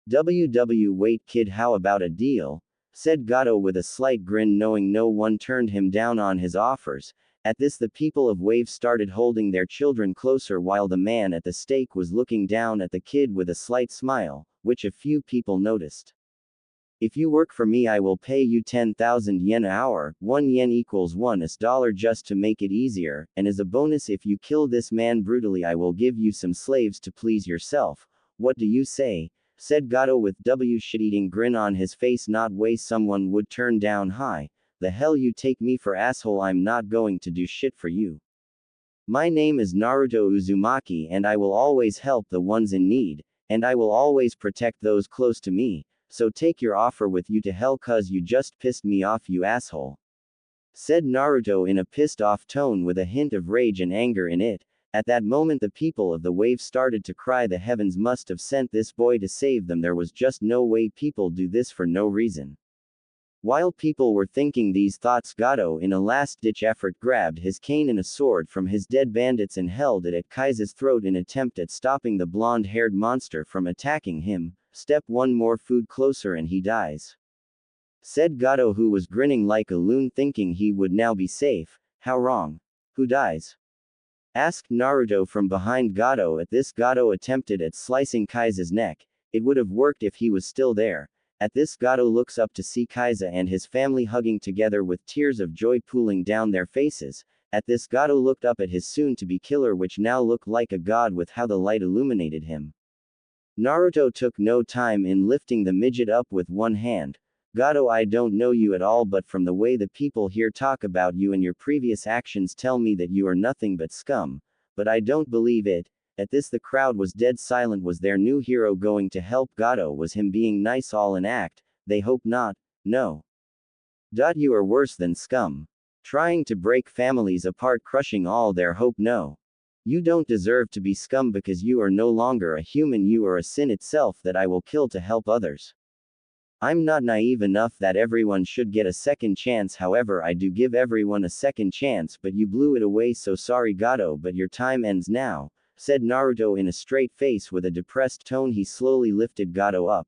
Wait kid, how about a deal? Said Gato with a slight grin, knowing no one turned him down on his offers. At this, the people of Wave started holding their children closer while the man at the stake was looking down at the kid with a slight smile, which a few people noticed. "If you work for me, I will pay you 10,000 yen an hour, 1 yen equals $1 just to make it easier, and as a bonus, if you kill this man brutally, I will give you some slaves to please yourself. What do you say?" said Gato with shit-eating grin on his face. "Not way someone would turn down. Hi. The hell you take me for, asshole? I'm not going to do shit for you. My name is Naruto Uzumaki and I will always help the ones in need, and I will always protect those close to me, so take your offer with you to hell, cuz you just pissed me off, you asshole," said Naruto in a pissed off tone with a hint of rage and anger in it. At that moment, the people of the Wave started to cry. The heavens must have sent this boy to save them. There was just no way people do this for no reason. While people were thinking these thoughts, Gato, in a last-ditch effort, grabbed his cane and a sword from his dead bandits and held it at Kai's throat in attempt at stopping the blonde-haired monster from attacking him. "Step one more foot closer and he dies," said Gato, who was grinning like a loon, thinking he would now be safe. "How wrong? Who dies?" asked Naruto from behind Gato. At this, Gato attempted at slicing Kai's neck. It would have worked if he was still there. At this Gato looks up to see Kaiza and his family hugging together with tears of joy pooling down their faces. At this Gato looked up at his soon-to-be killer which now looked like a god with how the light illuminated him. Naruto took no time in lifting the midget up with one hand. Gato, I don't know you at all, but from the way the people here talk about you and your previous actions tell me that you are nothing but scum. But I don't believe it. At this the crowd was dead silent. Was their new hero going to help Gato? Was him being nice all an act? They hope not. No. You are worse than scum. Trying to break families apart, crushing all their hope. No. You don't deserve to be scum because you are no longer a human. You are a sin itself that I will kill to help others. I'm not naive enough that everyone should get a second chance. However, I do give everyone a second chance, but you blew it away. So sorry Gato, but your time ends now, said Naruto in a straight face with a depressed tone. He slowly lifted Gato up,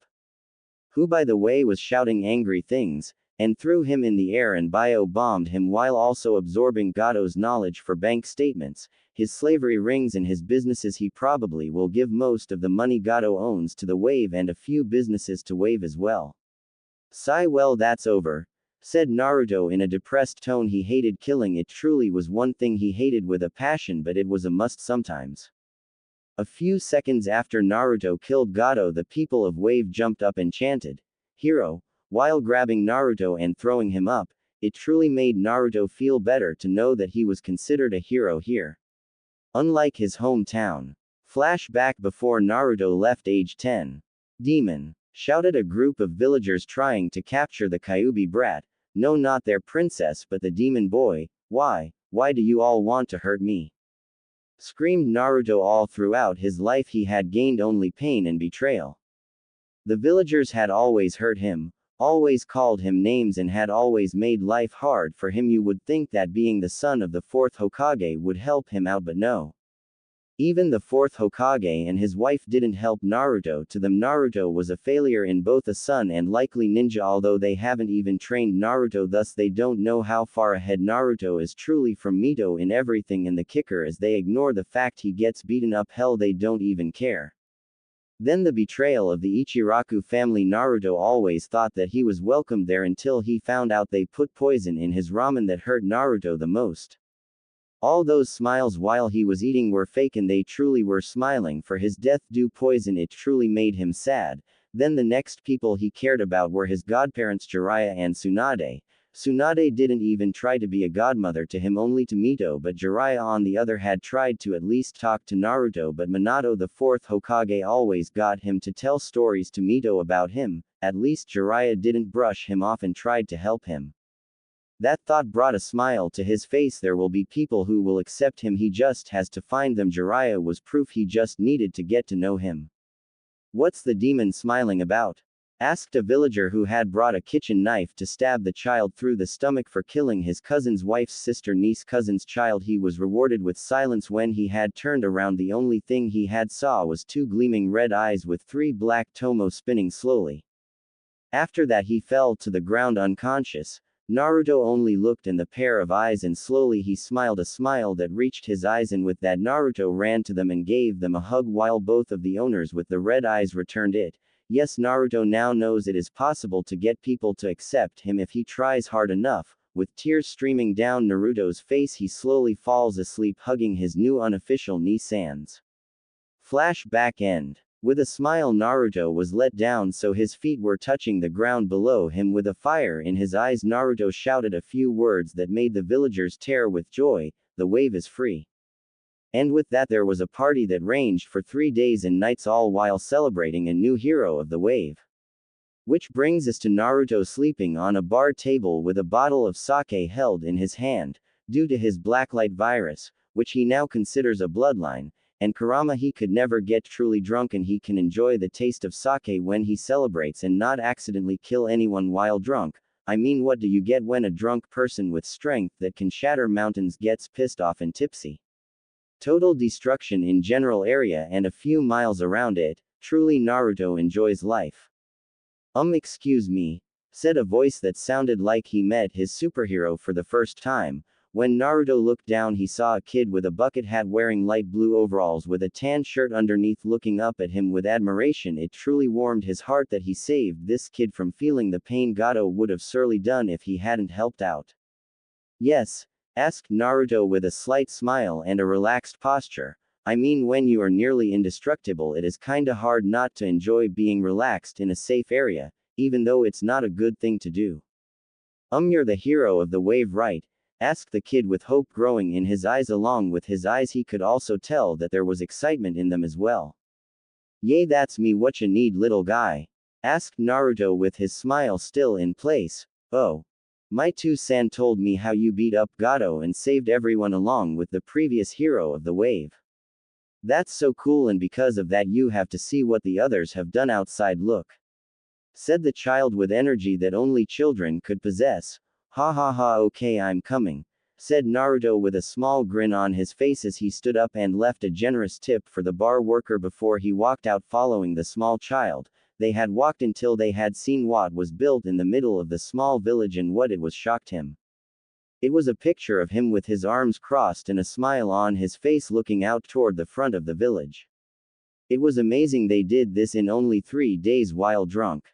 who by the way was shouting angry things, and threw him in the air and bio-bombed him while also absorbing Gato's knowledge for bank statements, his slavery rings and his businesses. He probably will give most of the money Gato owns to the Wave and a few businesses to Wave as well. Sigh, well that's over, said Naruto in a depressed tone. He hated killing. It truly was one thing he hated with a passion, but it was a must sometimes. A few seconds after Naruto killed Gato, the people of Wave jumped up and chanted, "Hero," while grabbing Naruto and throwing him up. It truly made Naruto feel better to know that he was considered a hero here. Unlike his hometown. Flashback before Naruto left age 10. Demon, shouted a group of villagers trying to capture the Kyuubi brat. No, not their princess but the demon boy. Why do you all want to hurt me? Screamed Naruto. All throughout his life he had gained only pain and betrayal. The villagers had always hurt him, always called him names and had always made life hard for him. You would think that being the son of the fourth Hokage would help him out, but no. Even the fourth Hokage and his wife didn't help Naruto. To them Naruto was a failure in both a son and likely ninja, although they haven't even trained Naruto, thus they don't know how far ahead Naruto is truly from Mito in everything. And the kicker is they ignore the fact he gets beaten up. Hell, they don't even care. Then the betrayal of the Ichiraku family. Naruto always thought that he was welcomed there until he found out they put poison in his ramen. That hurt Naruto the most. All those smiles while he was eating were fake and they truly were smiling for his death due poison. It truly made him sad. Then the next people he cared about were his godparents Jiraiya and Tsunade. Tsunade didn't even try to be a godmother to him, only to Mito, but Jiraiya on the other had tried to at least talk to Naruto, but Minato the fourth Hokage always got him to tell stories to Mito about him. At least Jiraiya didn't brush him off and tried to help him. That thought brought a smile to his face. There will be people who will accept him, he just has to find them. Jiraiya was proof, he just needed to get to know him. What's the demon smiling about? Asked a villager who had brought a kitchen knife to stab the child through the stomach for killing his cousin's wife's sister, niece, cousin's child. He was rewarded with silence. When he had turned around, the only thing he had saw was two gleaming red eyes with three black tomo spinning slowly. After that he fell to the ground unconscious. Naruto only looked in the pair of eyes and slowly he smiled, a smile that reached his eyes, and with that Naruto ran to them and gave them a hug while both of the owners with the red eyes returned it. Yes, Naruto now knows it is possible to get people to accept him if he tries hard enough. With tears streaming down Naruto's face, he slowly falls asleep hugging his new unofficial knee-sans. Flashback end. With a smile, Naruto was let down so his feet were touching the ground below him. With a fire in his eyes, Naruto shouted a few words that made the villagers tear with joy. The wave is free. And with that there was a party that ranged for 3 days and nights, all while celebrating a new hero of the wave. Which brings us to Naruto sleeping on a bar table with a bottle of sake held in his hand, due to his blacklight virus, which he now considers a bloodline. And Kurama, he could never get truly drunk and he can enjoy the taste of sake when he celebrates and not accidentally kill anyone while drunk. I mean, what do you get when a drunk person with strength that can shatter mountains gets pissed off and tipsy? Total destruction in general area and a few miles around it. Truly Naruto enjoys life. Excuse me, said a voice that sounded like he met his superhero for the first time. When Naruto looked down, he saw a kid with a bucket hat wearing light blue overalls with a tan shirt underneath looking up at him with admiration. It truly warmed his heart that he saved this kid from feeling the pain Gato would have surely done if he hadn't helped out. Yes? Asked Naruto with a slight smile and a relaxed posture. I mean, when you are nearly indestructible, it is kinda hard not to enjoy being relaxed in a safe area, even though it's not a good thing to do. You're the hero of the wave, right? Asked the kid with hope growing in his eyes. Along with his eyes, he could also tell that there was excitement in them as well. Yay, that's me. Whatcha need, little guy? Asked Naruto with his smile still in place. Oh. My two-san told me how you beat up Gato and saved everyone along with the previous hero of the wave. That's so cool, and because of that you have to see what the others have done outside. Look. Said the child with energy that only children could possess. Ha ha ha, okay, I'm coming. Said Naruto with a small grin on his face as he stood up and left a generous tip for the bar worker before he walked out following the small child. They had walked until they had seen what was built in the middle of the small village, and what it was shocked him. It was a picture of him with his arms crossed and a smile on his face looking out toward the front of the village. It was amazing they did this in only 3 days while drunk.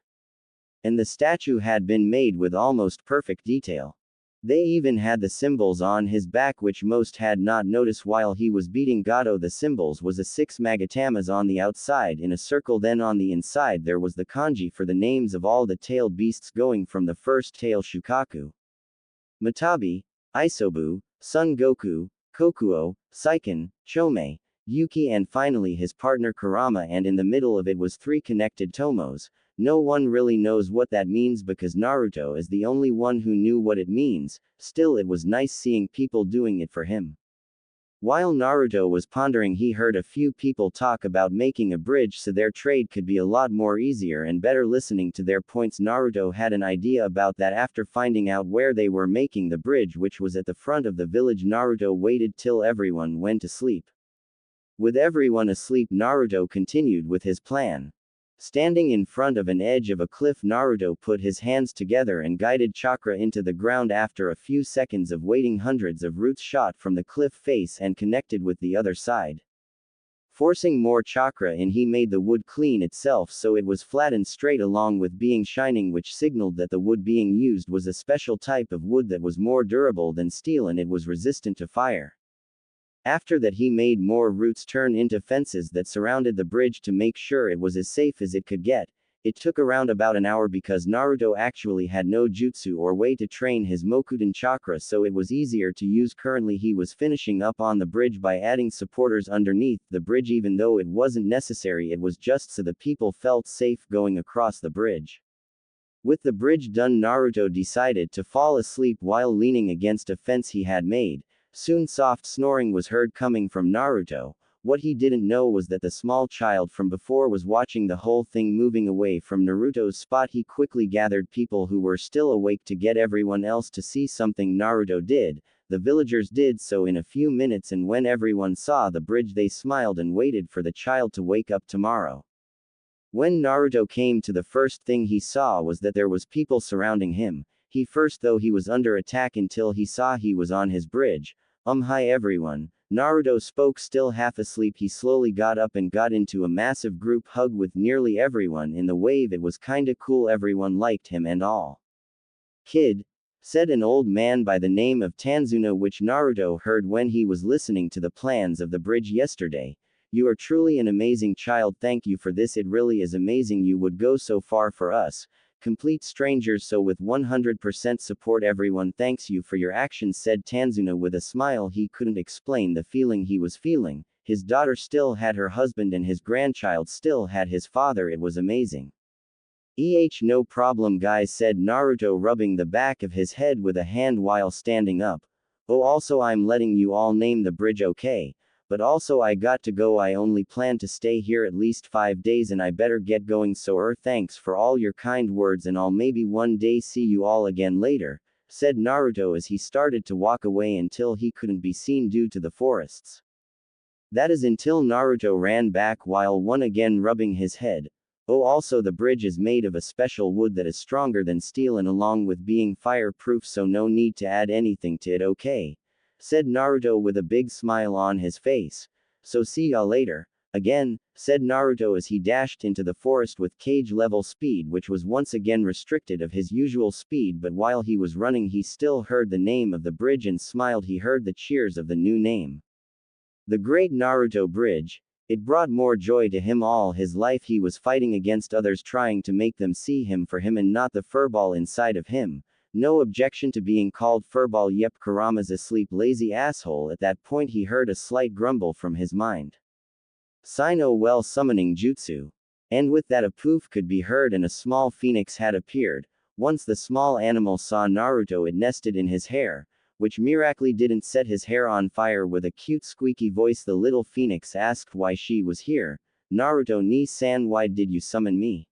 And the statue had been made with almost perfect detail. They even had the symbols on his back, which most had not noticed while he was beating Gato. The symbols was a 6 magatamas on the outside in a circle, then on the inside there was the kanji for the names of all the tailed beasts going from the first tail Shukaku, Matabi, Isobu, Son Goku, Kokuo, Seiken, Chome, Yuki, and finally his partner Kurama, and in the middle of it was 3 connected tomos. No one really knows what that means because Naruto is the only one who knew what it means. Still, it was nice seeing people doing it for him. While Naruto was pondering, he heard a few people talk about making a bridge so their trade could be a lot more easier and better. Listening to their points, Naruto had an idea about that. After finding out where they were making the bridge, which was at the front of the village, Naruto waited till everyone went to sleep. With everyone asleep, Naruto continued with his plan. Standing in front of an edge of a cliff, Naruto put his hands together and guided chakra into the ground. After a few seconds of waiting, hundreds of roots shot from the cliff face and connected with the other side. Forcing more chakra in, he made the wood clean itself so it was flat and straight, along with being shining, which signaled that the wood being used was a special type of wood that was more durable than steel and it was resistant to fire. After that, he made more roots turn into fences that surrounded the bridge to make sure it was as safe as it could get. It took around about an hour because Naruto actually had no jutsu or way to train his Mokudan chakra, so it was easier to use. Currently he was finishing up on the bridge by adding supporters underneath the bridge. Even though it wasn't necessary, it was just so the people felt safe going across the bridge. With the bridge done, Naruto decided to fall asleep while leaning against a fence he had made. Soon soft snoring was heard coming from Naruto. What he didn't know was that the small child from before was watching the whole thing. Moving away from Naruto's spot, he quickly gathered people who were still awake to get everyone else to see something Naruto did. The villagers did so in a few minutes, and when everyone saw the bridge, they smiled and waited for the child to wake up tomorrow. When Naruto came to, the first thing he saw was that there was people surrounding him. He first thought he was under attack until he saw he was on his bridge. Hi everyone. Naruto spoke, still half asleep. He slowly got up and got into a massive group hug with nearly everyone in the wave. It was kinda cool, everyone liked him and all. Kid, said an old man by the name of Tanzuna, which Naruto heard when he was listening to the plans of the bridge yesterday. You are truly an amazing child. Thank you for this. It really is amazing you would go so far for us, complete strangers, so with 100% support. Everyone thanks you for your actions, said Tanzuna with a smile. He couldn't explain the feeling he was feeling. His daughter still had her husband and his grandchild still had his father. It was amazing. No problem guys, said Naruto, rubbing the back of his head with a hand while standing up. Oh, also I'm letting you all name the bridge, okay? But also I got to go. I only plan to stay here at least 5 days and I better get going, so thanks for all your kind words and I'll maybe one day see you all again later, said Naruto as he started to walk away until he couldn't be seen due to the forests. That is until Naruto ran back while one again rubbing his head. Oh, also the bridge is made of a special wood that is stronger than steel and along with being fireproof, so no need to add anything to it, okay? said Naruto with a big smile on his face. So see ya later. Again, said Naruto as he dashed into the forest with cage-level speed, which was once again restricted of his usual speed, but while he was running he still heard the name of the bridge and smiled. He heard the cheers of the new name. The Great Naruto Bridge. It brought more joy to him. All his life he was fighting against others, trying to make them see him for him and not the furball inside of him. No objection to being called furball. Yep, Kurama's asleep, lazy asshole. At that point he heard a slight grumble from his mind. Sino well summoning jutsu. And with that a poof could be heard and a small phoenix had appeared. Once the small animal saw Naruto, it nested in his hair, which miraculously didn't set his hair on fire. With a cute squeaky voice the little phoenix asked why she was here. Naruto ni-san, why did you summon me?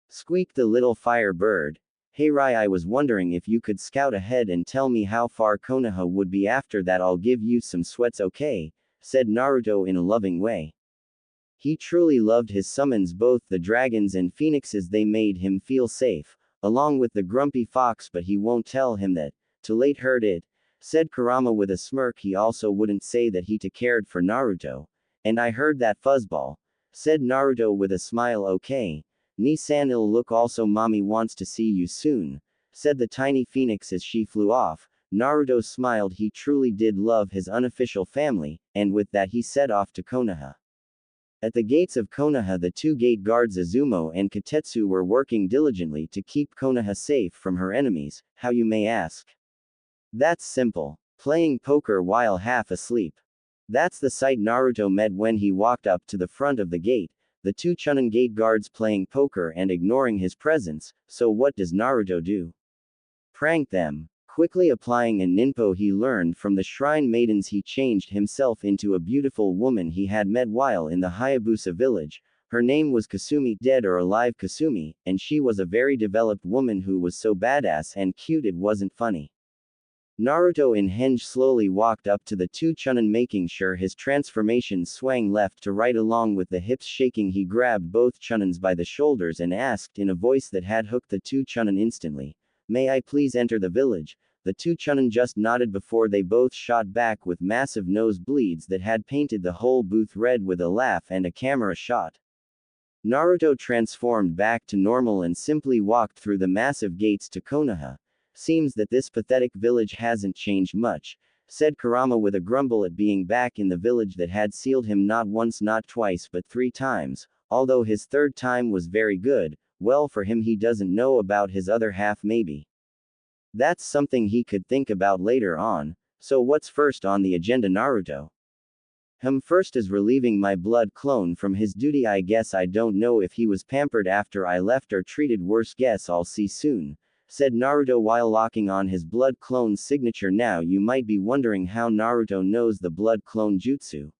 Squeaked the little fire bird. Hey Rai, I was wondering if you could scout ahead and tell me how far Konoha would be. After that I'll give you some sweats, okay? Said Naruto in a loving way. He truly loved his summons, both the dragons and phoenixes. They made him feel safe, along with the grumpy fox, but he won't tell him that. Too late, heard it, said Kurama with a smirk. He also wouldn't say that he too cared for Naruto. And I heard that, fuzzball, said Naruto with a smile. Okay, Ni-san, it'll look. Also mommy wants to see you soon, said the tiny phoenix as she flew off. Naruto smiled. He truly did love his unofficial family, and with that he set off to Konoha. At the gates of Konoha the two gate guards Izumo and Katetsu were working diligently to keep Konoha safe from her enemies. How, you may ask? That's simple. Playing poker while half asleep. That's the sight Naruto met when he walked up to the front of the gate, the two Chunin gate guards playing poker and ignoring his presence. So what does Naruto do? Prank them. Quickly applying a ninpo he learned from the shrine maidens, he changed himself into a beautiful woman he had met while in the Hayabusa village. Her name was Kasumi, dead or alive Kasumi, and she was a very developed woman who was so badass and cute it wasn't funny. Naruto in Henge slowly walked up to the two Chunin, making sure his transformation swang left to right along with the hips shaking. He grabbed both Chunins by the shoulders and asked in a voice that had hooked the two Chunin instantly, "May I please enter the village?" The two Chunin just nodded before they both shot back with massive nosebleeds that had painted the whole booth red. With a laugh and a camera shot, Naruto transformed back to normal and simply walked through the massive gates to Konoha. Seems that this pathetic village hasn't changed much, said Kurama with a grumble at being back in the village that had sealed him not once, not twice, but 3 times, although his third time was very good. Well, for him, he doesn't know about his other half. Maybe that's something he could think about later on. So what's first on the agenda, Naruto? First is relieving my blood clone from his duty. I guess. I don't know if he was pampered after I left or treated worse. Guess I'll see soon, said Naruto while locking on his blood clone's signature. Now you might be wondering how Naruto knows the blood clone jutsu.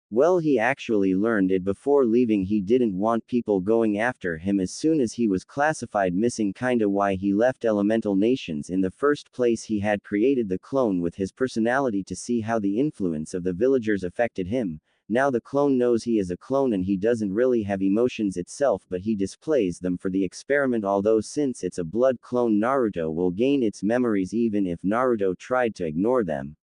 Well, he actually learned it before leaving. He didn't want people going after him as soon as he was classified missing, kinda why he left elemental nations in the first place. He had created the clone with his personality to see how the influence of the villagers affected him. Now the clone knows he is a clone and he doesn't really have emotions itself, but he displays them for the experiment. Although since it's a blood clone, Naruto will gain its memories even if Naruto tried to ignore them.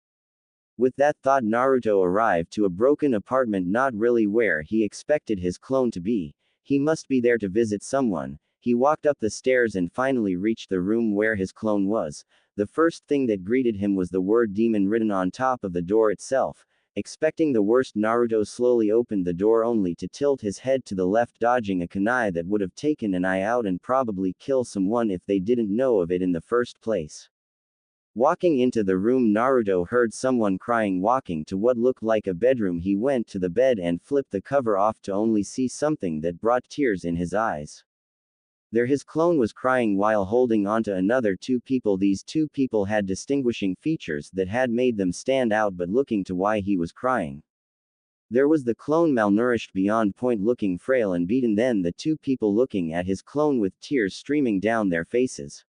With that thought, Naruto arrived to a broken apartment, not really where he expected his clone to be. He must be there to visit someone. He walked up the stairs and finally reached the room where his clone was. The first thing that greeted him was the word demon written on top of the door itself. Expecting the worst, Naruto slowly opened the door only to tilt his head to the left, dodging a kunai that would have taken an eye out and probably kill someone if they didn't know of it in the first place. Walking into the room, Naruto heard someone crying. Walking to what looked like a bedroom, he went to the bed and flipped the cover off to only see something that brought tears in his eyes. There his clone was crying while holding onto another 2 people. These 2 people had distinguishing features that had made them stand out, but looking to why he was crying, there was the clone, malnourished beyond point, looking frail and beaten, then the 2 people looking at his clone with tears streaming down their faces.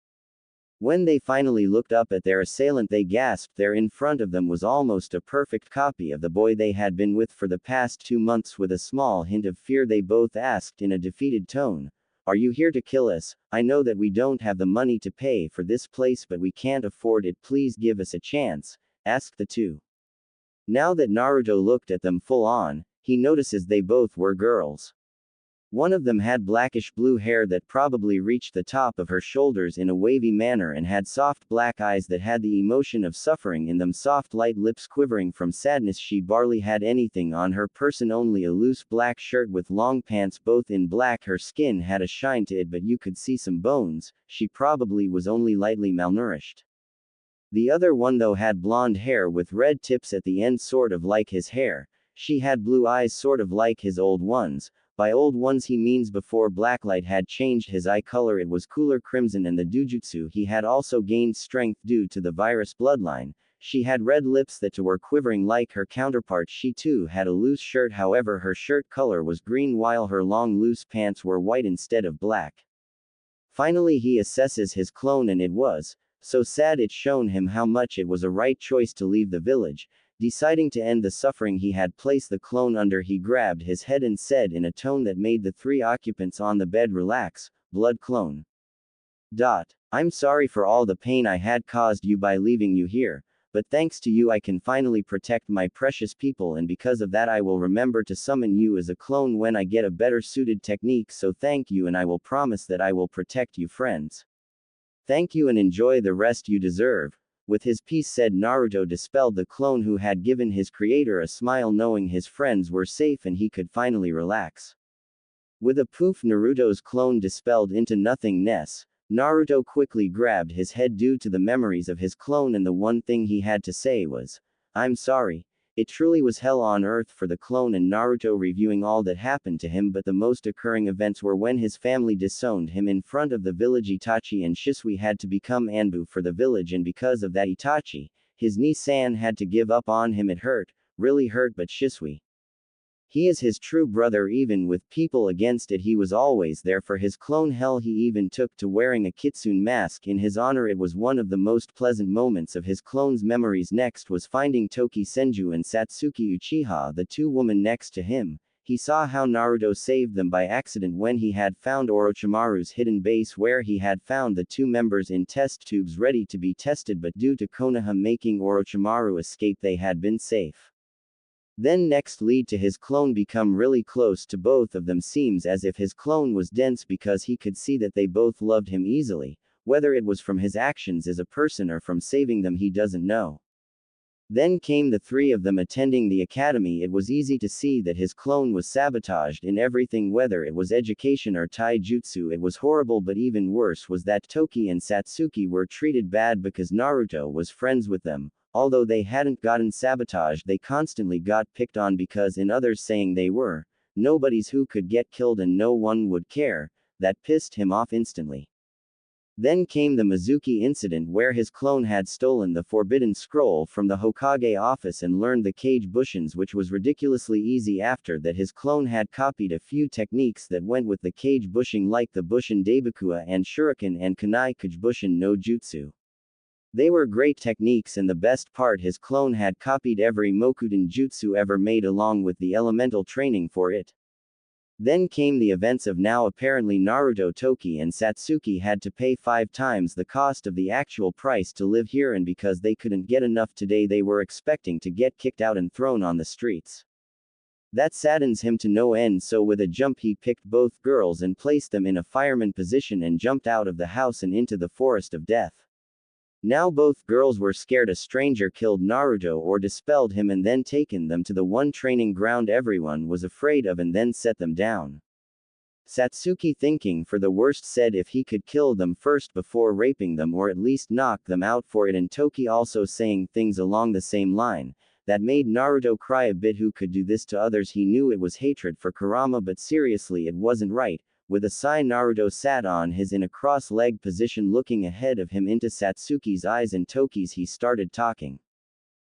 When they finally looked up at their assailant, they gasped. There in front of them was almost a perfect copy of the boy they had been with for the past 2 months. With a small hint of fear, they both asked in a defeated tone, "Are you here to kill us? I know that we don't have the money to pay for this place, but we can't afford it. Please give us a chance." asked the two. Now that Naruto looked at them full on, he notices they both were girls. One of them had blackish blue hair that probably reached the top of her shoulders in a wavy manner and had soft black eyes that had the emotion of suffering in them, soft light lips quivering from sadness. She barely had anything on her person, only a loose black shirt with long pants both in black. Her skin had a shine to it but you could see some bones. She probably was only lightly malnourished. The other one though had blonde hair with red tips at the end, sort of like his hair. She had blue eyes sort of like his old ones. By old ones he means before blacklight had changed his eye color, it was cooler crimson, and the dujutsu he had also gained strength due to the virus bloodline. She had red lips that too were quivering like her counterpart. She too had a loose shirt, however her shirt color was green while her long loose pants were white instead of black. Finally he assesses his clone, and it was so sad it shown him how much it was a right choice to leave the village. Deciding to end the suffering he had placed the clone under, he grabbed his head and said in a tone that made the three occupants on the bed relax, "Blood clone. I'm sorry for all the pain I had caused you by leaving you here, but thanks to you I can finally protect my precious people, and because of that I will remember to summon you as a clone when I get a better suited technique, so thank you, and I will promise that I will protect you friends. Thank you and enjoy the rest you deserve." With his peace said, Naruto dispelled the clone, who had given his creator a smile knowing his friends were safe and he could finally relax. With a poof, Naruto's clone dispelled into nothingness. Naruto quickly grabbed his head due to the memories of his clone, and the one thing he had to say was, "I'm sorry." It truly was hell on earth for the clone and Naruto, reviewing all that happened to him, but the most occurring events were when his family disowned him in front of the village. Itachi and Shisui had to become Anbu for the village, and because of that Itachi, his niece-san, had to give up on him. It hurt, really hurt, but Shisui, he is his true brother. Even with people against it, he was always there for his clone. Hell, he even took to wearing a kitsune mask in his honor. It was one of the most pleasant moments of his clone's memories. Next was finding Toki Senju and Satsuki Uchiha, the two women next to him. He saw how Naruto saved them by accident when he had found Orochimaru's hidden base, where he had found the two members in test tubes ready to be tested, but due to Konoha making Orochimaru escape, they had been safe. Then next lead to his clone become really close to both of them. Seems as if his clone was dense because he could see that they both loved him easily. Whether it was from his actions as a person or from saving them, he doesn't know. Then came the three of them attending the academy. It was easy to see that his clone was sabotaged in everything, whether it was education or taijutsu. It was horrible, but even worse was that Toki and Satsuki were treated bad because Naruto was friends with them. Although they hadn't gotten sabotaged, they constantly got picked on because in others saying they were nobodies who could get killed and no one would care. That pissed him off instantly. Then came the Mizuki incident, where his clone had stolen the forbidden scroll from the Hokage office and learned the Kage Bushin, which was ridiculously easy. After that, his clone had copied a few techniques that went with the Kage Bushin, like the Bushin Daibakua and Shuriken and Kunai Kage Bushin no Jutsu. They were great techniques, and the best part, his clone had copied every Mokuden jutsu ever made along with the elemental training for it. Then came the events of now apparently Naruto, Toki and Satsuki had to pay 5 times the cost of the actual price to live here, and because they couldn't get enough today, they were expecting to get kicked out and thrown on the streets. That saddens him to no end, so with a jump he picked both girls and placed them in a fireman position and jumped out of the house and into the forest of death. Now both girls were scared a stranger killed Naruto or dispelled him and then taken them to the one training ground everyone was afraid of and then set them down. Satsuki, thinking for the worst, said if he could kill them first before raping them, or at least knock them out for it, and Toki also saying things along the same line. That made Naruto cry a bit. Who could do this to others? He knew it was hatred for Kurama, but seriously it wasn't right. With a sigh, Naruto sat on his in a cross-legged position, looking ahead of him into Satsuki's eyes and Toki's. He started talking.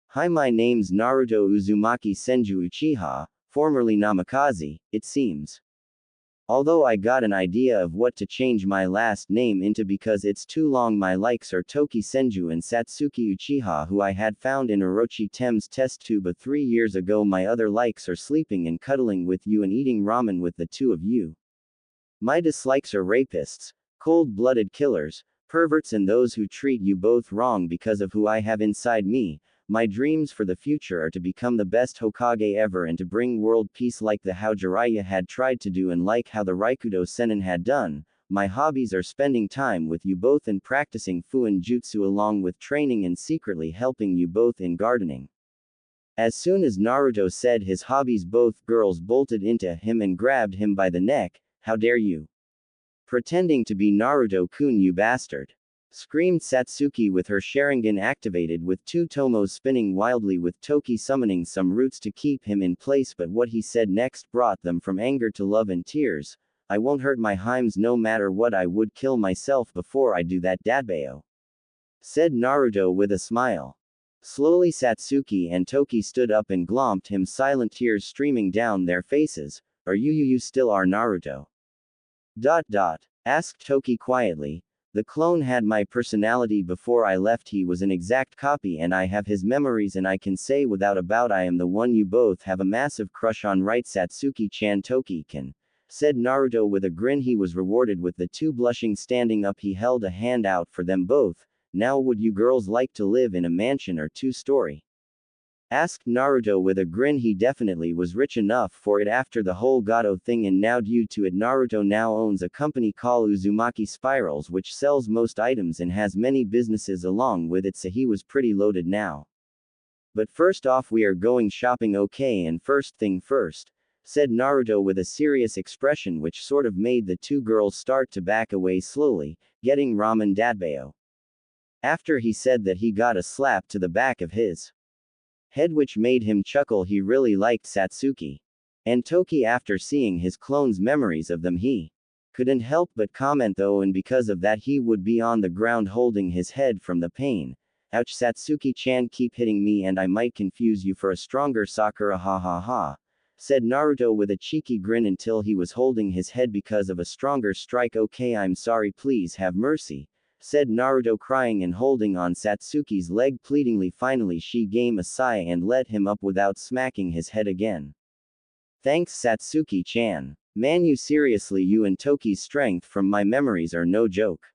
Hi, my name's Naruto Uzumaki Senju Uchiha, formerly Namikaze, it seems. Although I got an idea of what to change my last name into because it's too long. My likes are Toki Senju and Satsuki Uchiha, who I had found in Orochi Tem's test tube 3 years ago. My other likes are sleeping and cuddling with you and eating ramen with the two of you. My dislikes are rapists, cold-blooded killers, perverts, and those who treat you both wrong because of who I have inside me. my dreams for the future are to become the best Hokage ever and to bring world peace like the how Jiraiya had tried to do and like how the Raikudo Sennin had done. My hobbies are spending time with you both and practicing Fuin Jutsu along with training and secretly helping you both in gardening. As soon as Naruto said his hobbies, both girls bolted into him and grabbed him by the neck. How dare you? Pretending to be Naruto-kun, you bastard! Screamed Satsuki with her Sharingan activated with two tomos spinning wildly with Toki summoning some roots to keep him in place, but what he said next brought them from anger to love and tears. I won't hurt my Himes no matter what, I would kill myself before I do that, Dadbao. Said Naruto with a smile. Slowly Satsuki and Toki stood up and glomped him, silent tears streaming down their faces. Are you still are Naruto? Asked Toki quietly. The clone had my personality before I left. He was an exact copy and I have his memories and I can say without a doubt I am the one you both have a massive crush on, right, Satsuki-chan? Toki-can. Said Naruto with a grin. He was rewarded with the two blushing standing up. He held a hand out for them both. Now would you girls like to live in a mansion or two-story? Asked Naruto with a grin. He definitely was rich enough for it after the whole Gato thing, and now due to it Naruto now owns a company called Uzumaki Spirals which sells most items and has many businesses along with it, so he was pretty loaded now. But first off we are going shopping, okay, and first thing first, said Naruto with a serious expression which sort of made the two girls start to back away slowly, getting ramen, Dadbao. After he said that, he got a slap to the back of his head which made him chuckle. He really liked Satsuki and Toki. After seeing his clone's memories of them, he couldn't help but comment though, and because of that he would be on the ground holding his head from the pain. Ouch, Satsuki-chan, keep hitting me and I might confuse you for a stronger Sakura, ha ha ha. Said Naruto with a cheeky grin until he was holding his head because of a stronger strike. Okay, I'm sorry, please have mercy. Said Naruto crying and holding on Satsuki's leg pleadingly. Finally she gave a sigh and let him up without smacking his head again. Thanks, Satsuki-chan. Man, you seriously, you and Toki's strength from my memories are no joke.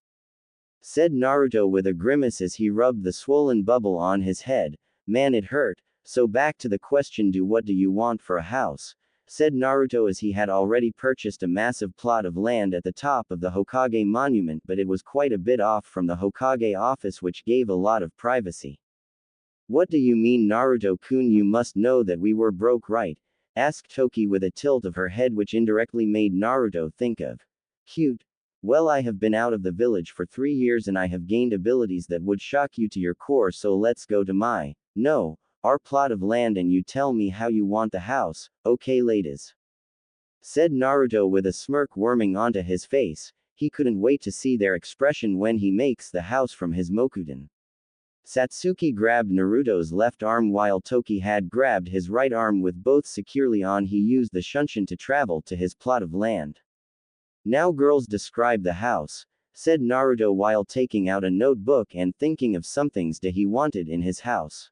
Said Naruto with a grimace as he rubbed the swollen bubble on his head. Man, it hurt. So back to the question, what do you want for a house? Said Naruto as he had already purchased a massive plot of land at the top of the Hokage monument, but it was quite a bit off from the Hokage office which gave a lot of privacy. What do you mean, Naruto-kun? You must know that we were broke, right? Asked Toki with a tilt of her head which indirectly made Naruto think of cute. Well, I have been out of the village for 3 years and I have gained abilities that would shock you to your core, so let's go to our plot of land and you tell me how you want the house, okay ladies? Said Naruto with a smirk worming onto his face. He couldn't wait to see their expression when he makes the house from his Mokudan. Satsuki grabbed Naruto's left arm while Toki had grabbed his right arm with both securely on. He used the shunshin to travel to his plot of land. Now girls, describe the house, said Naruto while taking out a notebook and thinking of some things that he wanted in his house.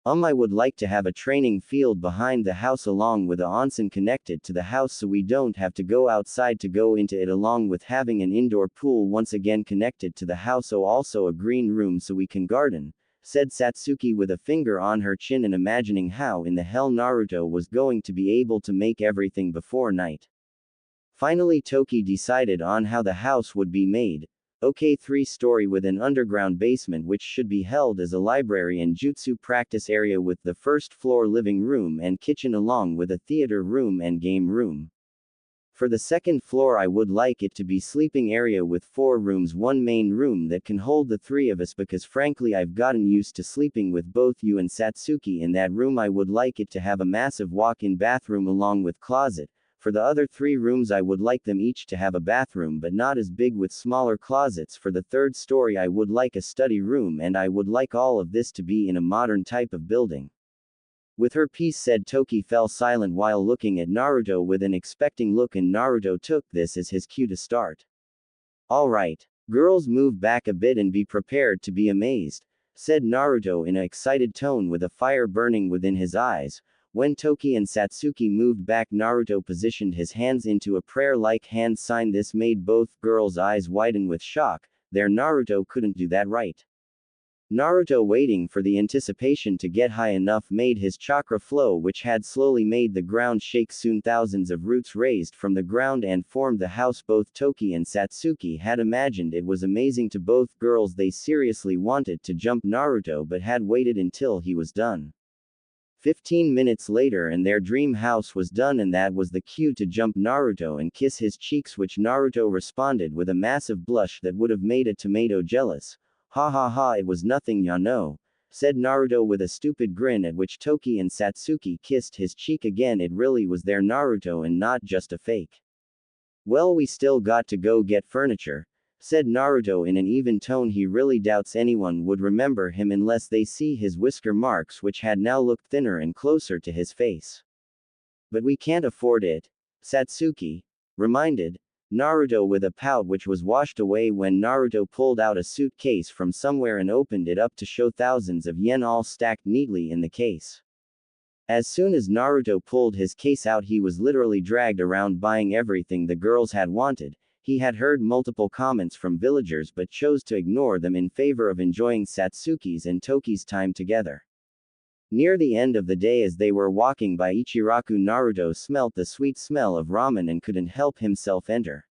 I would like to have a training field behind the house along with a onsen connected to the house so we don't have to go outside to go into it, along with having an indoor pool once again connected to the house, also a green room so we can garden, said Satsuki with a finger on her chin and imagining how in the hell Naruto was going to be able to make everything before night. Finally Toki decided on how the house would be made. Okay, 3-story with an underground basement which should be held as a library and jutsu practice area with the first floor living room and kitchen along with a theater room and game room. For the second floor I would like it to be sleeping area with 4 rooms, 1 main room that can hold the 3 of us because frankly I've gotten used to sleeping with both you and Satsuki in that room. I would like it to have a massive walk-in bathroom along with closet. For the other 3 rooms I would like them each to have a bathroom but not as big with smaller closets. For the 3rd story I would like a study room and I would like all of this to be in a modern type of building. With her piece said Toki fell silent while looking at Naruto with an expecting look, and Naruto took this as his cue to start. Alright. Girls, move back a bit and be prepared to be amazed, said Naruto in an excited tone with a fire burning within his eyes. When Toki and Satsuki moved back, Naruto positioned his hands into a prayer-like hand sign. This made both girls' eyes widen with shock. Their Naruto couldn't do that, right? Naruto, waiting for the anticipation to get high enough, made his chakra flow, which had slowly made the ground shake. Soon thousands of roots raised from the ground and formed the house both Toki and Satsuki had imagined. It was amazing to both girls. They seriously wanted to jump Naruto but had waited until he was done. 15 minutes later and their dream house was done, and that was the cue to jump Naruto and kiss his cheeks, which Naruto responded with a massive blush that would have made a tomato jealous. Ha ha ha, it was nothing, ya know, said Naruto with a stupid grin, at which Toki and Satsuki kissed his cheek again. It really was their Naruto and not just a fake. Well, we still got to go get furniture, said Naruto in an even tone. He really doubts anyone would remember him unless they see his whisker marks, which had now looked thinner and closer to his face. But we can't afford it, Satsuki reminded Naruto with a pout, which was washed away when Naruto pulled out a suitcase from somewhere and opened it up to show thousands of yen all stacked neatly in the case. As soon as Naruto pulled his case out, he was literally dragged around buying everything the girls had wanted. He had heard multiple comments from villagers but chose to ignore them in favor of enjoying Satsuki's and Toki's time together. Near the end of the day, as they were walking by Ichiraku, Naruto smelt the sweet smell of ramen and couldn't help himself enter.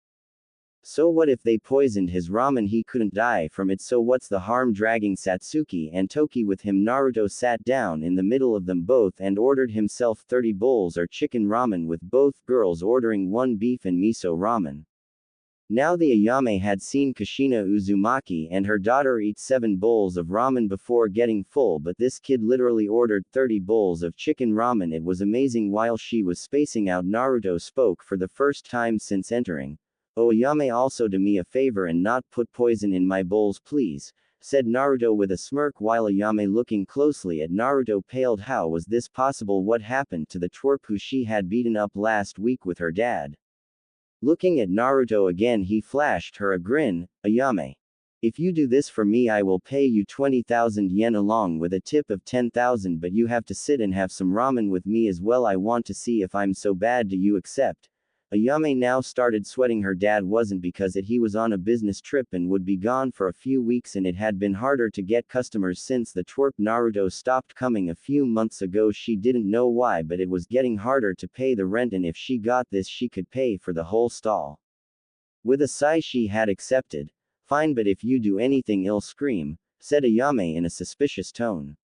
So what if they poisoned his ramen? He couldn't die from it, so what's the harm dragging Satsuki and Toki with him? Naruto sat down in the middle of them both and ordered himself 30 bowls or chicken ramen, with both girls ordering 1 beef and miso ramen. Now the Ayame had seen Kushina Uzumaki and her daughter eat 7 bowls of ramen before getting full, but this kid literally ordered 30 bowls of chicken ramen. It was amazing. While she was spacing out, Naruto spoke for the first time since entering. Oh Ayame, also do me a favor and not put poison in my bowls please, said Naruto with a smirk, while Ayame, looking closely at Naruto, paled. How was this possible? What happened to the twerp who she had beaten up last week with her dad? Looking at Naruto again, he flashed her a grin. Ayame, if you do this for me, I will pay you 20,000 yen along with a tip of 10,000, but you have to sit and have some ramen with me as well. I want to see if I'm so bad. Do you accept? Ayame now started sweating. Her dad wasn't, because he was on a business trip and would be gone for a few weeks, and it had been harder to get customers since the twerp Naruto stopped coming a few months ago. She didn't know why, but it was getting harder to pay the rent, and if she got this, she could pay for the whole stall. With a sigh, she had accepted. Fine, but if you do anything, I'll scream, said Ayame in a suspicious tone.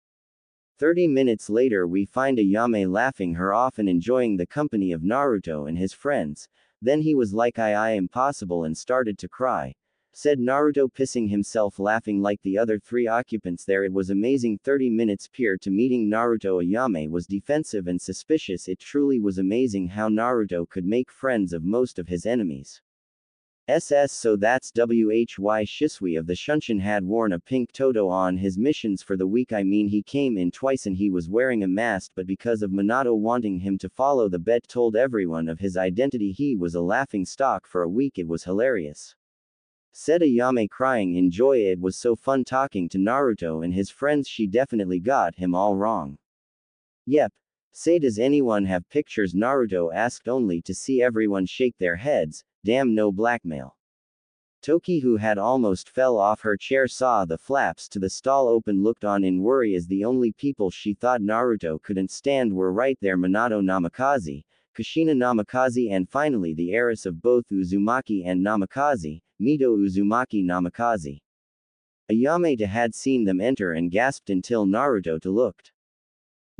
30 minutes later, we find Ayame laughing her off and enjoying the company of Naruto and his friends. Then he was like, I impossible, and started to cry, said Naruto, pissing himself laughing like the other 3 occupants there. It was amazing. 30 minutes prior to meeting Naruto, Ayame was defensive and suspicious. It truly was amazing how Naruto could make friends of most of his enemies. So that's why Shisui of the Shunshin had worn a pink toto on his missions for the week. I mean, he came in twice and he was wearing a mask, but because of Minato wanting him to follow the bet, told everyone of his identity. He was a laughing stock for a week. It was hilarious, said Ayame, crying in joy. It was so fun talking to Naruto and his friends. She definitely got him all wrong. Yep. Say, does anyone have pictures? Naruto asked, only to see everyone shake their heads. Damn, no blackmail. Toki, who had almost fell off her chair, saw the flaps to the stall open, looked on in worry, as the only people she thought Naruto couldn't stand were right there: Minato Namikaze, Kushina Namikaze, and finally the heiress of both Uzumaki and Namikaze, Mito Uzumaki Namikaze. Ayame had seen them enter and gasped until Naruto looked.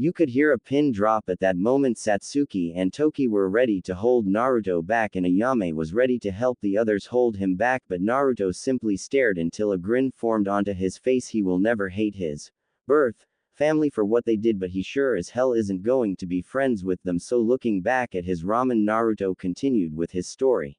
You could hear a pin drop at that moment. Satsuki and Toki were ready to hold Naruto back, and Ayame was ready to help the others hold him back, but Naruto simply stared until a grin formed onto his face. He will never hate his birth family for what they did, but he sure as hell isn't going to be friends with them. So looking back at his ramen, Naruto continued with his story.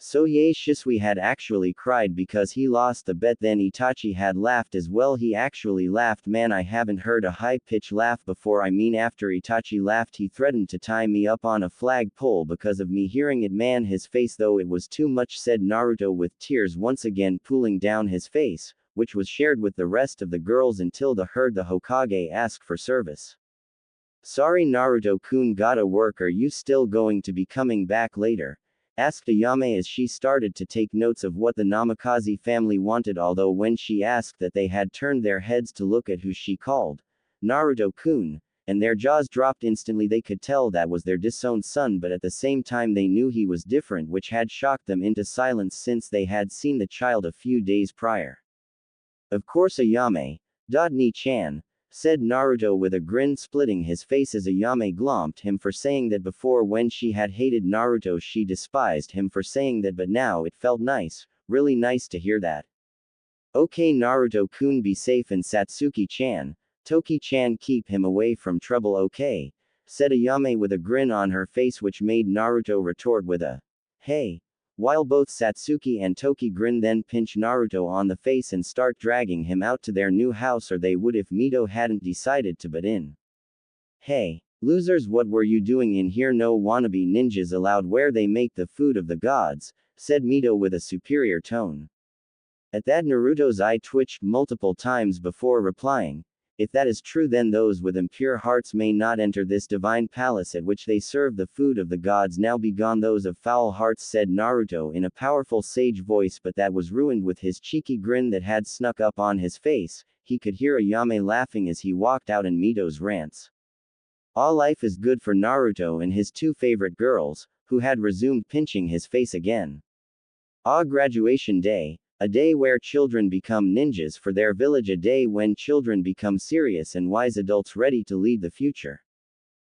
So yeah, Shisui had actually cried because he lost the bet. Then Itachi had laughed as well. He actually laughed. Man, I haven't heard a high-pitched laugh before. I mean, after Itachi laughed, he threatened to tie me up on a flagpole because of me hearing it. Man, his face though, it was too much, said Naruto with tears once again pooling down his face, which was shared with the rest of the girls until they heard the Hokage ask for service. Sorry Naruto-kun, gotta work. Are you still going to be coming back later? asked Ayame as she started to take notes of what the Namikaze family wanted, although when she asked that they had turned their heads to look at who she called Naruto-kun, and their jaws dropped instantly. They could tell that was their disowned son, but at the same time they knew he was different, which had shocked them into silence since they had seen the child a few days prior. Of course Ayame. Ni-chan, said Naruto with a grin, splitting his face as Ayame glomped him for saying that before. When she had hated Naruto, she despised him for saying that, but now it felt nice, really nice to hear that. Okay Naruto-kun, be safe, and Satsuki-chan, Toki-chan, keep him away from trouble, okay? Said Ayame with a grin on her face, which made Naruto retort with a hey. While both Satsuki and Toki grin, then pinch Naruto on the face and start dragging him out to their new house, or they would if Mito hadn't decided to butt in. Hey, losers, what were you doing in here? No wannabe ninjas allowed where they make the food of the gods, said Mito with a superior tone. At that, Naruto's eye twitched multiple times before replying, if that is true, then those with impure hearts may not enter this divine palace at which they serve the food of the gods. Now be gone those of foul hearts, said Naruto in a powerful sage voice, but that was ruined with his cheeky grin that had snuck up on his face. He could hear Ayame laughing as he walked out in Mito's rants. All life is good for Naruto and his two favorite girls, who had resumed pinching his face again. Graduation day. A day where children become ninjas for their village, a day when children become serious and wise adults ready to lead the future.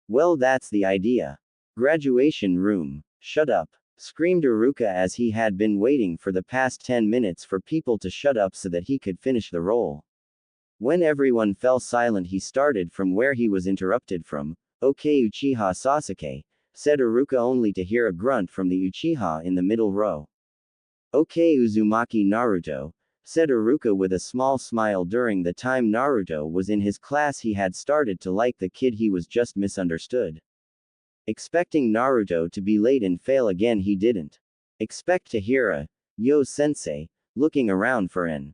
Well, that's the idea. Graduation room. Shut up, screamed Iruka as he had been waiting for the past 10 minutes for people to shut up so that he could finish the role. When everyone fell silent, he started from where he was interrupted from. Okay Uchiha Sasuke, said Iruka, only to hear a grunt from the Uchiha in the middle row. Okay Uzumaki Naruto, said Iruka with a small smile. During the time Naruto was in his class, he had started to like the kid. He was just misunderstood. Expecting Naruto to be late and fail again, he didn't expect to hear a "Yo sensei," looking around for an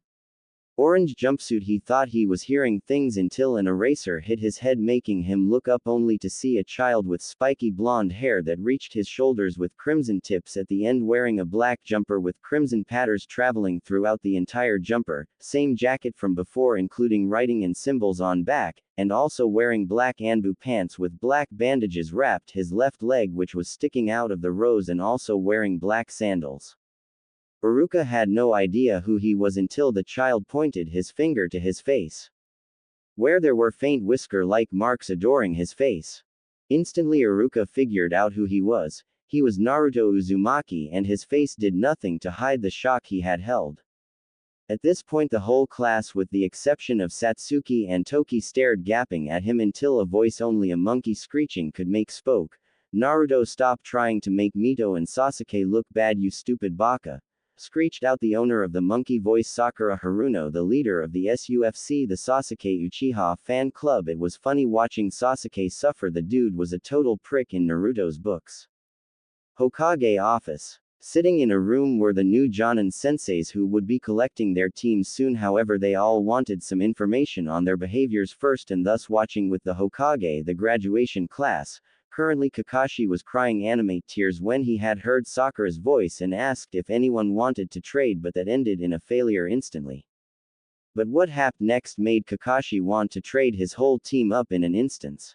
orange jumpsuit. He thought he was hearing things until an eraser hit his head, making him look up only to see a child with spiky blonde hair that reached his shoulders with crimson tips at the end, wearing a black jumper with crimson patterns traveling throughout the entire jumper, same jacket from before including writing and symbols on back, and also wearing black anbu pants with black bandages wrapped his left leg, which was sticking out of the rows, and also wearing black sandals. Iruka had no idea who he was until the child pointed his finger to his face, where there were faint whisker-like marks adoring his face. Instantly Iruka figured out who he was. He was Naruto Uzumaki, and his face did nothing to hide the shock he had held. At this point the whole class, with the exception of Satsuki and Toki, stared gaping at him until a voice only a monkey screeching could make spoke. Naruto, stop trying to make Mito and Sasuke look bad, you stupid baka, screeched out the owner of the monkey voice, Sakura Haruno, the leader of the SUFC, the Sasuke Uchiha fan club. It was funny watching Sasuke suffer. The dude was a total prick in Naruto's books. Hokage office. Sitting in a room were the new Jonin senseis who would be collecting their teams soon. However, they all wanted some information on their behaviors first, and thus watching with the Hokage the graduation class. Currently Kakashi was crying anime tears when he had heard Sakura's voice and asked if anyone wanted to trade, but that ended in a failure instantly. But what happened next made Kakashi want to trade his whole team up in an instance.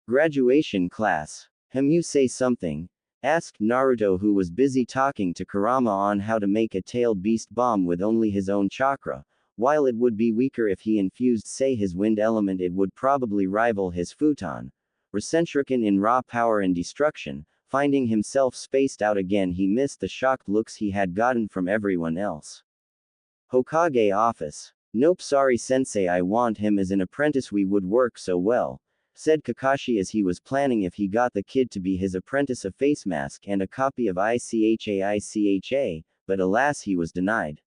Graduation class. You say something? Asked Naruto, who was busy talking to Kurama on how to make a tailed beast bomb with only his own chakra. While it would be weaker if he infused, say, his wind element, it would probably rival his futon. Rasenshuriken in raw power and destruction. Finding himself spaced out again, he missed the shocked looks he had gotten from everyone else. Hokage office. Nope, sorry sensei, I want him as an apprentice. We would work so well, said Kakashi as he was planning if he got the kid to be his apprentice a face mask and a copy of ICHA, but alas, he was denied.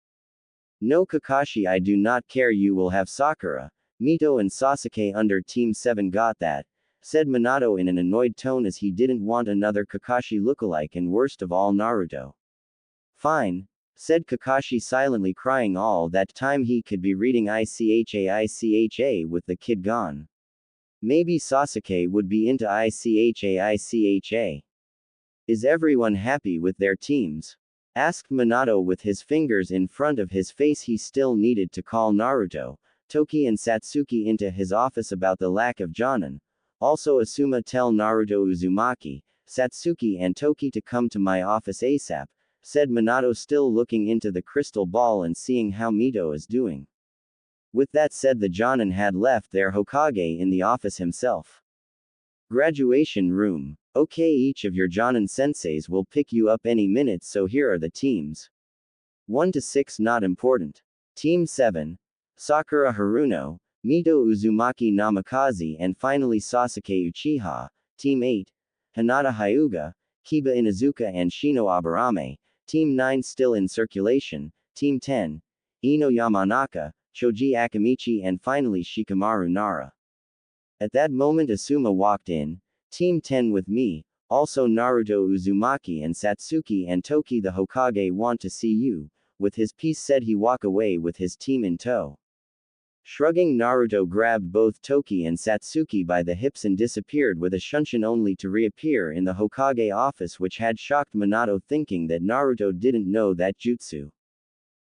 No Kakashi, I do not care, you will have Sakura, Mito and Sasuke under Team 7, got that? Said Minato in an annoyed tone as he didn't want another Kakashi lookalike, and worst of all Naruto. Fine, said Kakashi silently, crying. All that time he could be reading ICHA with the kid gone. Maybe Sasuke would be into ICHA. Is everyone happy with their teams? Asked Minato with his fingers in front of his face. He still needed to call Naruto, Toki and Satsuki into his office about the lack of Jonin. Also Asuma tell Naruto Uzumaki, Satsuki and Toki to come to my office ASAP, said Minato still looking into the crystal ball and seeing how Mito is doing. With that said, the Jonin had left their Hokage in the office himself. Graduation room. Okay, each of your Jonin senseis will pick you up any minute, so here are the teams. 1 to 6 not important. Team 7. Sakura Haruno, Mito Uzumaki Namikaze and finally Sasuke Uchiha. Team 8. Hinata Hyuga, Kiba Inuzuka and Shino Aburame. Team 9 still in circulation. Team 10. Ino Yamanaka, Choji Akamichi and finally Shikamaru Nara. At that moment Asuma walked in. Team 10 with me, also Naruto Uzumaki and Satsuki and Toki. The Hokage want to see you. With his piece said he walk away with his team in tow. Shrugging, Naruto grabbed both Toki and Satsuki by the hips and disappeared with a shunshin only to reappear in the Hokage office, which had shocked Minato, thinking that Naruto didn't know that jutsu.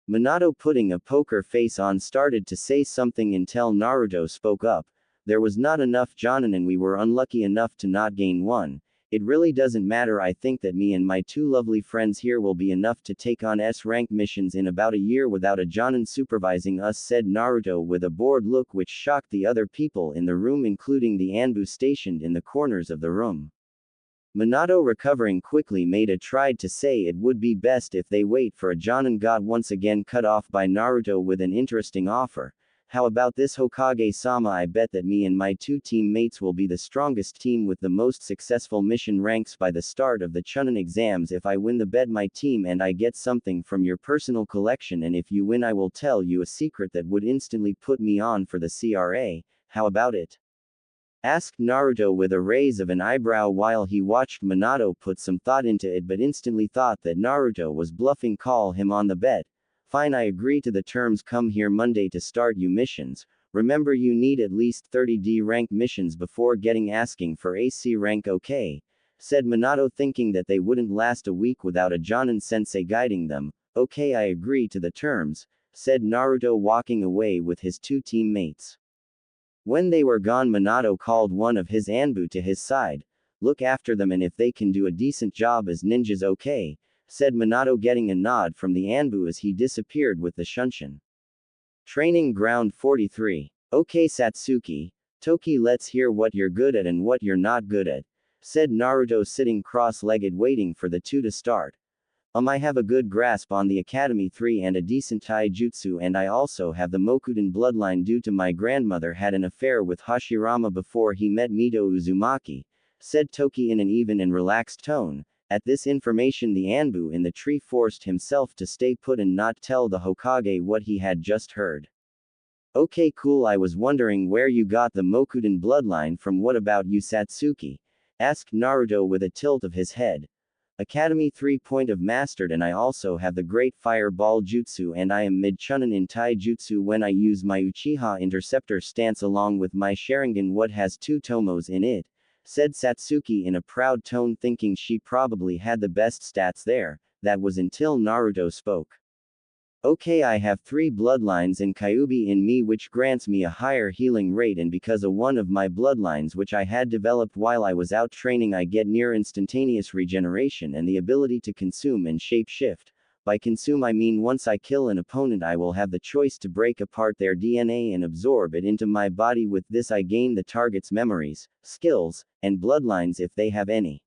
Minato, putting a poker face on, started to say something until Naruto spoke up. There was not enough Jonin and we were unlucky enough to not gain one. It really doesn't matter. I think that me and my two lovely friends here will be enough to take on S-rank missions in about a year without a Jonin supervising us, said Naruto with a bored look which shocked the other people in the room, including the Anbu stationed in the corners of the room. Minato, recovering quickly, made a tried to say it would be best if they wait for a Jonin, got once again cut off by Naruto with an interesting offer. How about this, Hokage-sama? I bet that me and my two teammates will be the strongest team with the most successful mission ranks by the start of the Chunin exams. If I win the bet, my team and I get something from your personal collection, and if you win, I will tell you a secret that would instantly put me on for the CRA. How about it? Asked Naruto with a raise of an eyebrow while he watched Minato put some thought into it, but instantly thought that Naruto was bluffing. Call him on the bet. Fine, I agree to the terms. Come here Monday to start you missions. Remember, you need at least 30 D rank missions before getting asking for AC rank. Okay, said Minato, thinking that they wouldn't last a week without a Jonin sensei guiding them. Okay, I agree to the terms, said Naruto, walking away with his two teammates. When they were gone, Minato called one of his Anbu to his side. Look after them, and if they can do a decent job as ninjas, okay, said Minato, getting a nod from the Anbu as he disappeared with the shunshin. Training Ground 43. Okay Satsuki, Toki, let's hear what you're good at and what you're not good at, said Naruto, sitting cross-legged waiting for the two to start. I have a good grasp on the Academy 3 and a decent taijutsu, and I also have the Mokuden bloodline due to my grandmother had an affair with Hashirama before he met Mito Uzumaki, said Toki in an even and relaxed tone. At this information, the Anbu in the tree forced himself to stay put and not tell the Hokage what he had just heard. Okay, cool. I was wondering where you got the Mokuden bloodline from. What about you, Satsuki? Asked Naruto with a tilt of his head. Academy 3 point of mastered, and I also have the Great Fireball Jutsu, and I am mid-chunin in Taijutsu when I use my Uchiha Interceptor stance along with my Sharingan, what has 2 tomos in it, said Satsuki in a proud tone, thinking she probably had the best stats there. That was until Naruto spoke. Okay, I have 3 bloodlines in Kyuubi in me, which grants me a higher healing rate, and because of one of my bloodlines which I had developed while I was out training, I get near instantaneous regeneration and the ability to consume and shape shift. By consume I mean once I kill an opponent, I will have the choice to break apart their DNA and absorb it into my body. With this I gain the target's memories, skills, and bloodlines if they have any.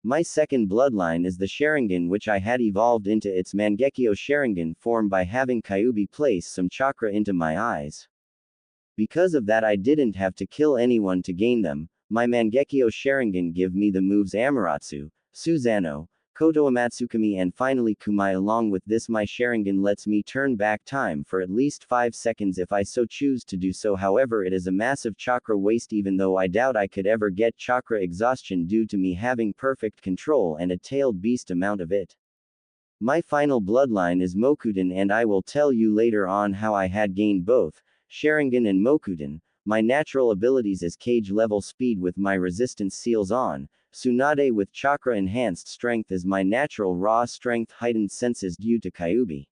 My second bloodline is the Sharingan, which I had evolved into its Mangekyo Sharingan form by having Kyuubi place some chakra into my eyes. Because of that, I didn't have to kill anyone to gain them. My Mangekyo Sharingan give me the moves Amaterasu, Susanoo, Koto Amatsukami, and finally Kumai. Along with this, my Sharingan lets me turn back time for at least 5 seconds if I so choose to do so. However, it is a massive chakra waste, even though I doubt I could ever get chakra exhaustion due to me having perfect control and a tailed beast amount of it. My final bloodline is Mokuden, and I will tell you later on how I had gained both Sharingan and Mokuden. my natural abilities as cage level speed with my resistance seals on, Tsunade with chakra enhanced strength as my natural raw strength heightened senses due to Kyuubi.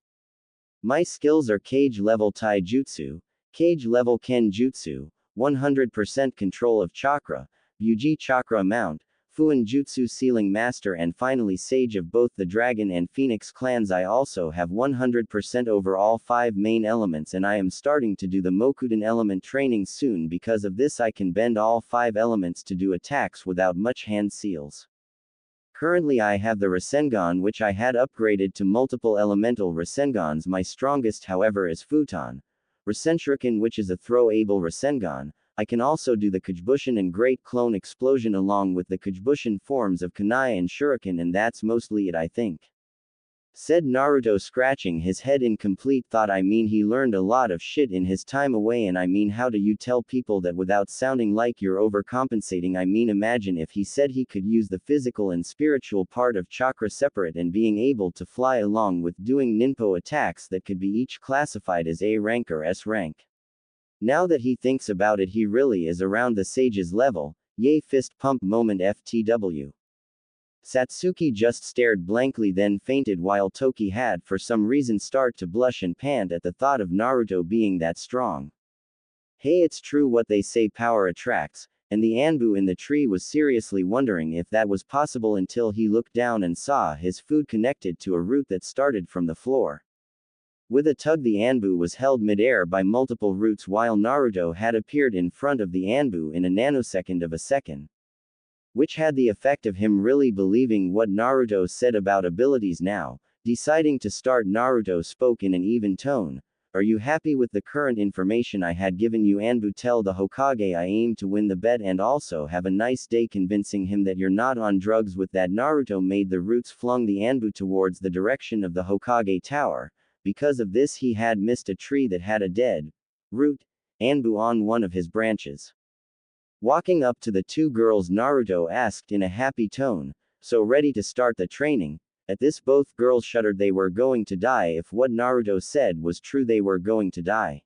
My skills are cage level taijutsu, cage level kenjutsu, 100% control of chakra, Byuji chakra amount, Fuin Jutsu Sealing Master, and finally Sage of both the Dragon and Phoenix clans. I also have 100% over all 5 main elements, and I am starting to do the Mokuden element training soon. Because of this I can bend all 5 elements to do attacks without much hand seals. Currently I have the Rasengan, which I had upgraded to multiple elemental Rasengans. My strongest however is Futon Rasenshuriken, which is a throw-able Rasengan. I can also do the Kujibushin and Great Clone Explosion along with the Kujibushin forms of Kunai and Shuriken, and that's mostly it, I think. Said Naruto, scratching his head in complete thought. I mean, he learned a lot of shit in his time away, and I mean, how do you tell people that without sounding like you're overcompensating? I mean, imagine if he said he could use the physical and spiritual part of chakra separate and being able to fly along with doing ninpo attacks that could be each classified as A rank or S rank. Now that he thinks about it, he really is around the sage's level. Yay, fist pump moment FTW. Satsuki just stared blankly, then fainted, while Toki had for some reason start to blush and pant at the thought of Naruto being that strong. Hey, it's true what they say, power attracts, and the Anbu in the tree was seriously wondering if that was possible until he looked down and saw his food connected to a root that started from the floor. With a tug, the Anbu was held midair by multiple roots while Naruto had appeared in front of the Anbu in a nanosecond of a second. Which had the effect of him really believing what Naruto said about abilities. Now, deciding to start, Naruto spoke in an even tone. Are you happy with the current information I had given you? Anbu, tell the Hokage I aim to win the bet and also have a nice day convincing him that you're not on drugs. With that, Naruto made the roots flung the Anbu towards the direction of the Hokage tower. Because of this he had missed a tree that had a dead root Anbu on one of his branches. Walking up to the 2 girls, Naruto asked in a happy tone, so ready to start the training? At this both girls shuddered. They were going to die. If what Naruto said was true, they were going to die.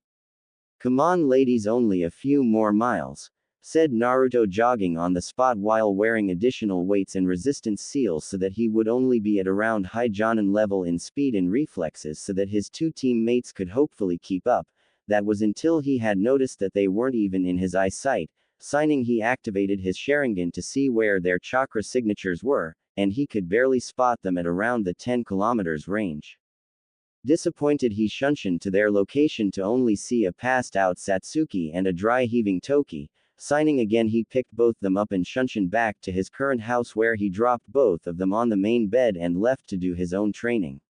Come on ladies, only a few more miles, said Naruto, jogging on the spot while wearing additional weights and resistance seals so that he would only be at around high Jonin level in speed and reflexes so that his 2 teammates could hopefully keep up. That was until he had noticed that they weren't even in his eyesight. Signing, he activated his Sharingan to see where their chakra signatures were, and he could barely spot them at around the 10 kilometers range. Disappointed, he shunshined to their location to only see a passed out Satsuki and a dry heaving Toki. Signing again, he picked both them up and shunshined back to his current house, where he dropped both of them on the main bed and left to do his own training.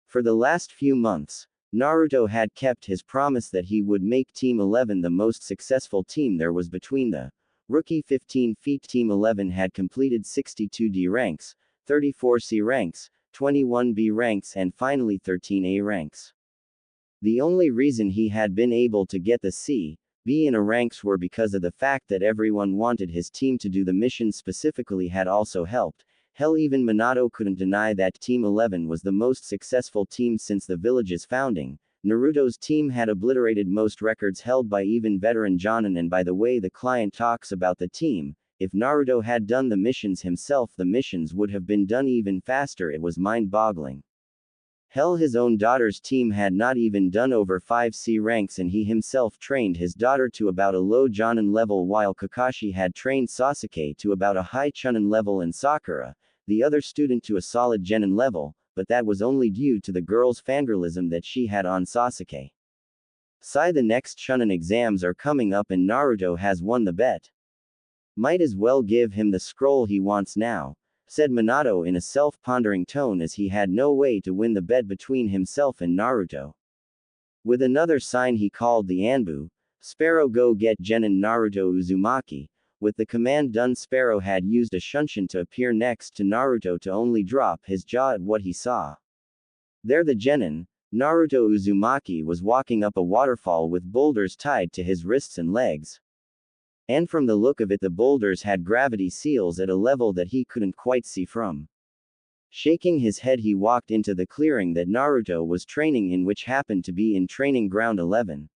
For the last few months, Naruto had kept his promise that he would make Team 11 the most successful team there was between the rookie 15 feet. Team 11 had completed 62 D ranks, 34 C ranks, 21 B ranks, and finally 13 A ranks. The only reason he had been able to get the C, B in A ranks were because of the fact that everyone wanted his team to do the mission specifically had also helped. Hell, even Minato couldn't deny that Team 11 was the most successful team since the village's founding. Naruto's team had obliterated most records held by even veteran Jonin, and by the way the client talks about the team, if Naruto had done the missions himself, the missions would have been done even faster. It was mind-boggling. Hell, his own daughter's team had not even done over 5 C ranks, and he himself trained his daughter to about a low Jonin level, while Kakashi had trained Sasuke to about a high Chunin level and Sakura, the other student, to a solid Genin level, but that was only due to the girl's fangirlism that she had on Sasuke. Sigh, the next Chunin exams are coming up and Naruto has won the bet. Might as well give him the scroll he wants now, said Minato in a self-pondering tone as he had no way to win the bet between himself and Naruto. With another sign he called the Anbu. Sparrow, go get Genin Naruto Uzumaki. With the command done, Sparrow had used a shunshin to appear next to Naruto to only drop his jaw at what he saw. There the Genin, Naruto Uzumaki, was walking up a waterfall with boulders tied to his wrists and legs. And from the look of it, the boulders had gravity seals at a level that he couldn't quite see from. Shaking his head, he walked into the clearing that Naruto was training in, which happened to be in Training Ground 11.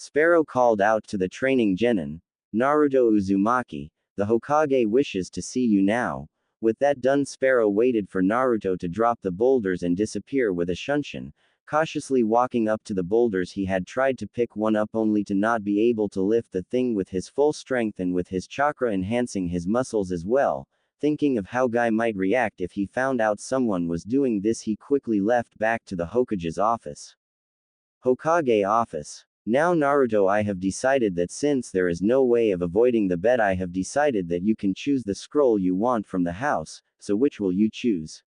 Sparrow called out to the training genin, Naruto Uzumaki, the Hokage wishes to see you now. With that done, Sparrow waited for Naruto to drop the boulders and disappear with a shunshin, cautiously walking up to the boulders. He had tried to pick one up only to not be able to lift the thing with his full strength and with his chakra enhancing his muscles as well. Thinking of how Guy might react if he found out someone was doing this, he quickly left back to the Hokage's office. Hokage office. Now Naruto, I have decided that since there is no way of avoiding the bet, I have decided that you can choose the scroll you want from the house, so which will you choose?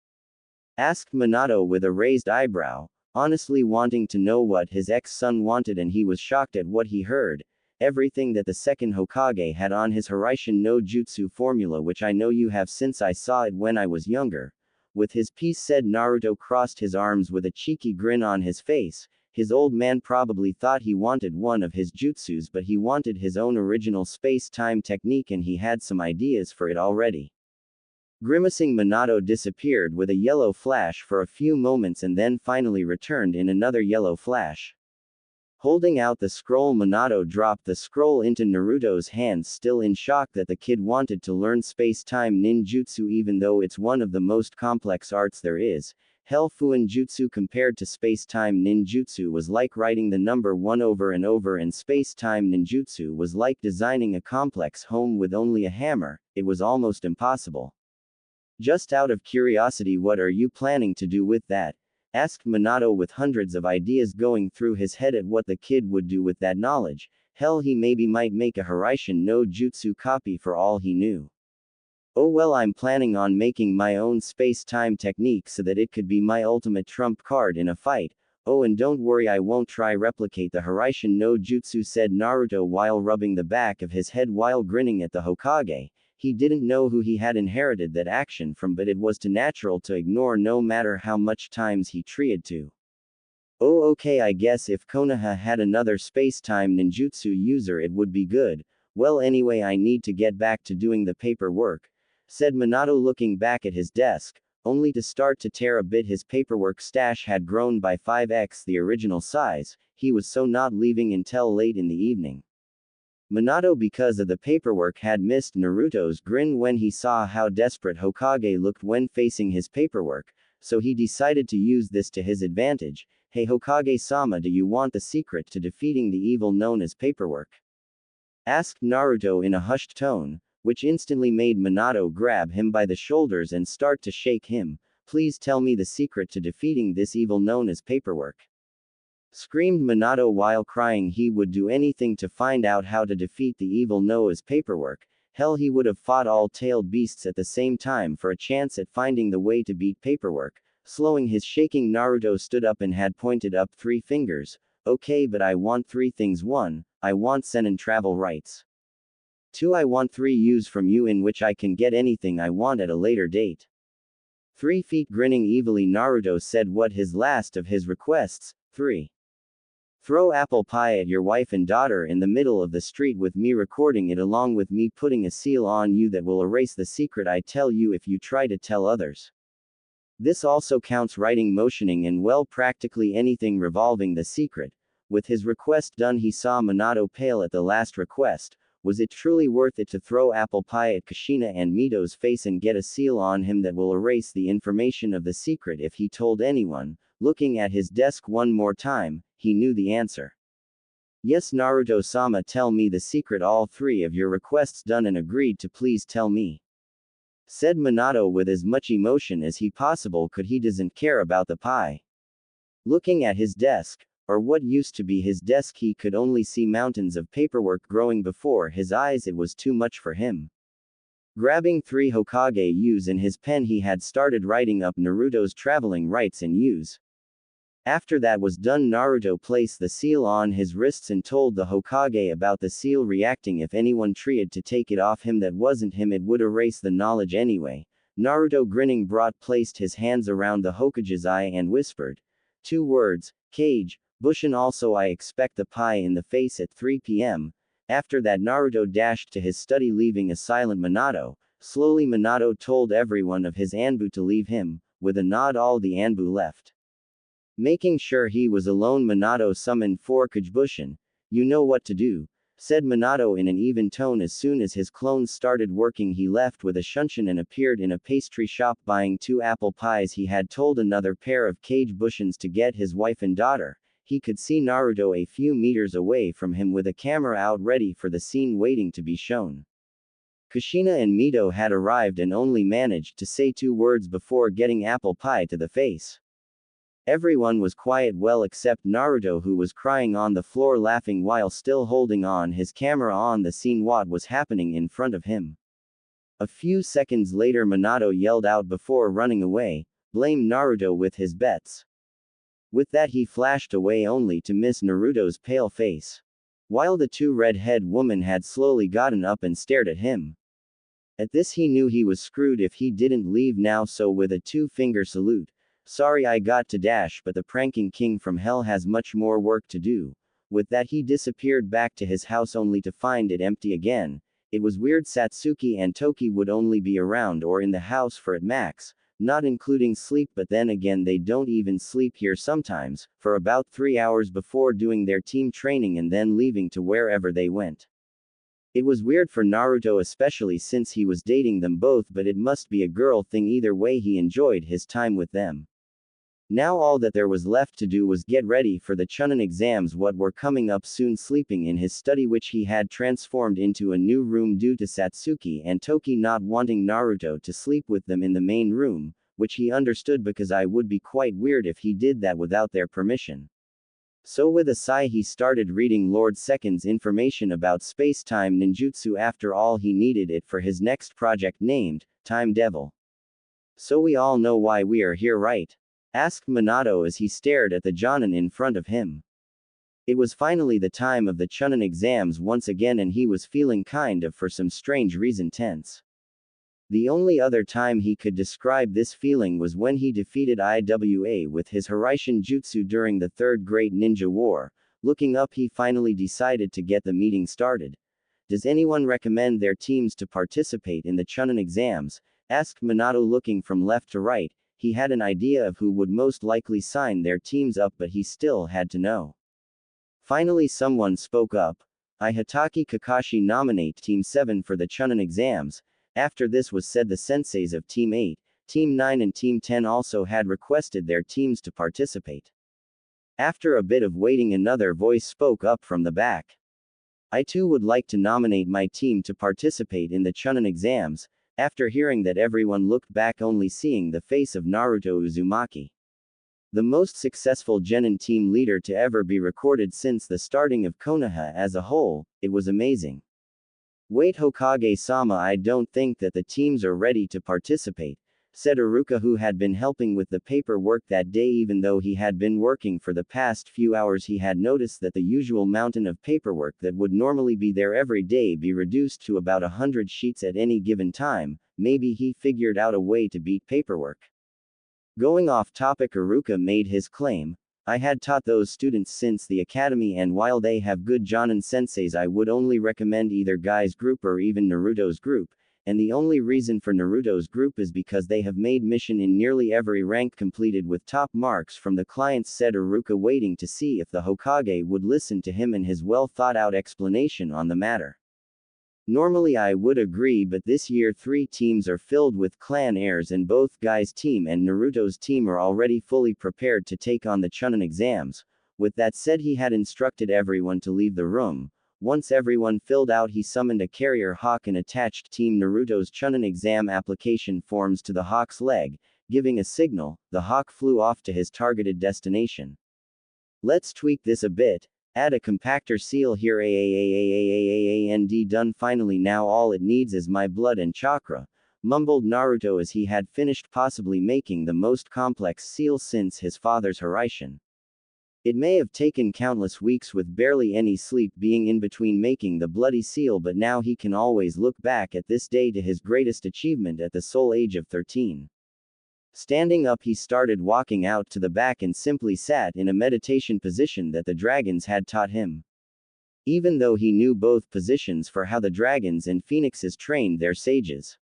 Asked Minato with a raised eyebrow, honestly wanting to know what his ex-son wanted, and he was shocked at what he heard. Everything that the second Hokage had on his Hiraishin no Jutsu formula, which I know you have since I saw it when I was younger. With his piece said, Naruto crossed his arms with a cheeky grin on his face. His old man probably thought he wanted one of his jutsus, but he wanted his own original space-time technique and he had some ideas for it already. Grimacing, Minato disappeared with a yellow flash for a few moments and then finally returned in another yellow flash. Holding out the scroll, Minato dropped the scroll into Naruto's hands, still in shock that the kid wanted to learn space-time ninjutsu even though it's one of the most complex arts there is. Hell, Fuin Jutsu compared to space-time ninjutsu was like writing the number 1 over and over, and space-time ninjutsu was like designing a complex home with only a hammer. It was almost impossible. Just out of curiosity, what are you planning to do with that? Asked Minato with hundreds of ideas going through his head at what the kid would do with that knowledge. Hell, he maybe might make a Hiraishin no Jutsu copy for all he knew. Oh well, I'm planning on making my own space-time technique so that it could be my ultimate trump card in a fight. Oh, and don't worry, I won't try replicate the Hiraishin no Jutsu, said Naruto while rubbing the back of his head while grinning at the Hokage. He didn't know who he had inherited that action from, but it was too natural to ignore no matter how much times he tried to. Oh okay, I guess if Konoha had another space-time ninjutsu user it would be good. Well anyway, I need to get back to doing the paperwork, said Minato looking back at his desk, only to start to tear a bit. His paperwork stash had grown by 5x the original size. He was so not leaving until late in the evening. Minato, because of the paperwork, had missed Naruto's grin when he saw how desperate Hokage looked when facing his paperwork, so he decided to use this to his advantage. Hey Hokage-sama, do you want the secret to defeating the evil known as paperwork? Asked Naruto in a hushed tone, which instantly made Minato grab him by the shoulders and start to shake him. Please tell me the secret to defeating this evil known as paperwork. Screamed Minato while crying. He would do anything to find out how to defeat the evil known as paperwork. Hell, he would have fought all tailed beasts at the same time for a chance at finding the way to beat paperwork. Slowing his shaking, Naruto stood up and had pointed up 3 fingers. Okay, but I want 3 things. 1. I want Senin travel rights. 2. I want 3 U's from you in which I can get anything I want at a later date. 3 feet. Grinning evilly, Naruto said what his last of his requests. 3. Throw apple pie at your wife and daughter in the middle of the street with me recording it, along with me putting a seal on you that will erase the secret I tell you if you try to tell others. This also counts writing, motioning, and well, practically anything revolving the secret. With his request done, he saw Minato pale at the last request. Was it truly worth it to throw apple pie at Kushina and Mito's face and get a seal on him that will erase the information of the secret if he told anyone? Looking at his desk one more time, he knew the answer. Yes, Naruto-sama, tell me the secret. All 3 of your requests done and agreed to, please tell me, said Minato with as much emotion as he possible could. He doesn't care about the pie. Looking at his desk, or what used to be his desk, he could only see mountains of paperwork growing before his eyes. It was too much for him. Grabbing 3 Hokage U's in his pen, he had started writing up Naruto's traveling rights in U's. After that was done, Naruto placed the seal on his wrists and told the Hokage about the seal reacting if anyone tried to take it off him that wasn't him, it would erase the knowledge anyway. Naruto, grinning, placed his hands around the Hokage's eye and whispered 2 words, Kage, Bushin. Also, I expect the pie in the face at 3 p.m. After that, Naruto dashed to his study, leaving a silent Minato. Slowly, Minato told everyone of his Anbu to leave him. With a nod, all the Anbu left. Making sure he was alone, Minato summoned 4 Kage Bushin. You know what to do, said Minato in an even tone. As soon as his clones started working, he left with a shunshin and appeared in a pastry shop buying 2 apple pies. He had told another pair of cage bushins to get his wife and daughter. He could see Naruto a few meters away from him with a camera out ready for the scene waiting to be shown. Kushina and Mito had arrived and only managed to say 2 words before getting apple pie to the face. Everyone was quiet, well except Naruto, who was crying on the floor laughing while still holding on his camera on the scene what was happening in front of him. A few seconds later Minato yelled out before running away, "Blame Naruto with his bets." With that he flashed away only to miss Naruto's pale face. While the 2 red-headed women had slowly gotten up and stared at him. At this he knew he was screwed if he didn't leave now, so with a 2-finger salute, "Sorry I got to dash, but the pranking king from hell has much more work to do." With that he disappeared back to his house only to find it empty again. It was weird. Satsuki and Toki would only be around or in the house for at max, not including sleep, but then again they don't even sleep here sometimes, for about 3 hours before doing their team training and then leaving to wherever they went. It was weird for Naruto, especially since he was dating them both, but it must be a girl thing. Either way he enjoyed his time with them. Now all that there was left to do was get ready for the Chunin exams what were coming up soon. Sleeping in his study, which he had transformed into a new room due to Satsuki and Toki not wanting Naruto to sleep with them in the main room, which he understood because it would be quite weird if he did that without their permission. So with a sigh he started reading Lord Second's information about space-time ninjutsu. After all, he needed it for his next project named Time Devil. "So we all know why we are here, right?" asked Minato as he stared at the Jonin in front of him. It was finally the time of the Chunin exams once again, and he was feeling kind of, for some strange reason, tense. The only other time he could describe this feeling was when he defeated Iwa with his Hiraishin Jutsu during the Third Great Ninja War. Looking up, he finally decided to get the meeting started. "Does anyone recommend their teams to participate in the Chunin exams?" asked Minato, looking from left to right. He had an idea of who would most likely sign their teams up, but he still had to know. Finally someone spoke up. "I, Hatake Kakashi, nominate Team 7 for the Chunin exams." After this was said, the senseis of Team 8, Team 9 and Team 10 also had requested their teams to participate. After a bit of waiting another voice spoke up from the back. "I too would like to nominate my team to participate in the Chunin exams." After hearing that, everyone looked back, only seeing the face of Naruto Uzumaki. The most successful genin team leader to ever be recorded since the starting of Konoha as a whole. It was amazing. "Wait, Hokage-sama, I don't think that the teams are ready to participate," said Iruka, who had been helping with the paperwork that day. Even though he had been working for the past few hours, he had noticed that the usual mountain of paperwork that would normally be there every day be reduced to about 100 sheets at any given time. Maybe he figured out a way to beat paperwork. Going off topic, Iruka made his claim. "I had taught those students since the academy, and while they have good Jonin senseis, I would only recommend either Guy's group or even Naruto's group. And the only reason for Naruto's group is because they have made mission in nearly every rank completed with top marks from the clients," said Iruka, waiting to see if the Hokage would listen to him and his well-thought-out explanation on the matter. "Normally I would agree, but this year 3 teams are filled with clan heirs, and both Guy's team and Naruto's team are already fully prepared to take on the Chunin exams." With that said, he had instructed everyone to leave the room. Once everyone filled out, he summoned a carrier hawk and attached Team Naruto's Chunin exam application forms to the hawk's leg. Giving a signal, the hawk flew off to his targeted destination. "Let's tweak this a bit. Add a compactor seal here. And done. Finally, now all it needs is my blood and chakra," mumbled Naruto as he had finished possibly making the most complex seal since his father's Hiraishin. It may have taken countless weeks with barely any sleep being in between making the bloody seal, but now he can always look back at this day to his greatest achievement at the sole age of 13. Standing up, he started walking out to the back and simply sat in a meditation position that the dragons had taught him. Even though he knew both positions for how the dragons and phoenixes trained their sages,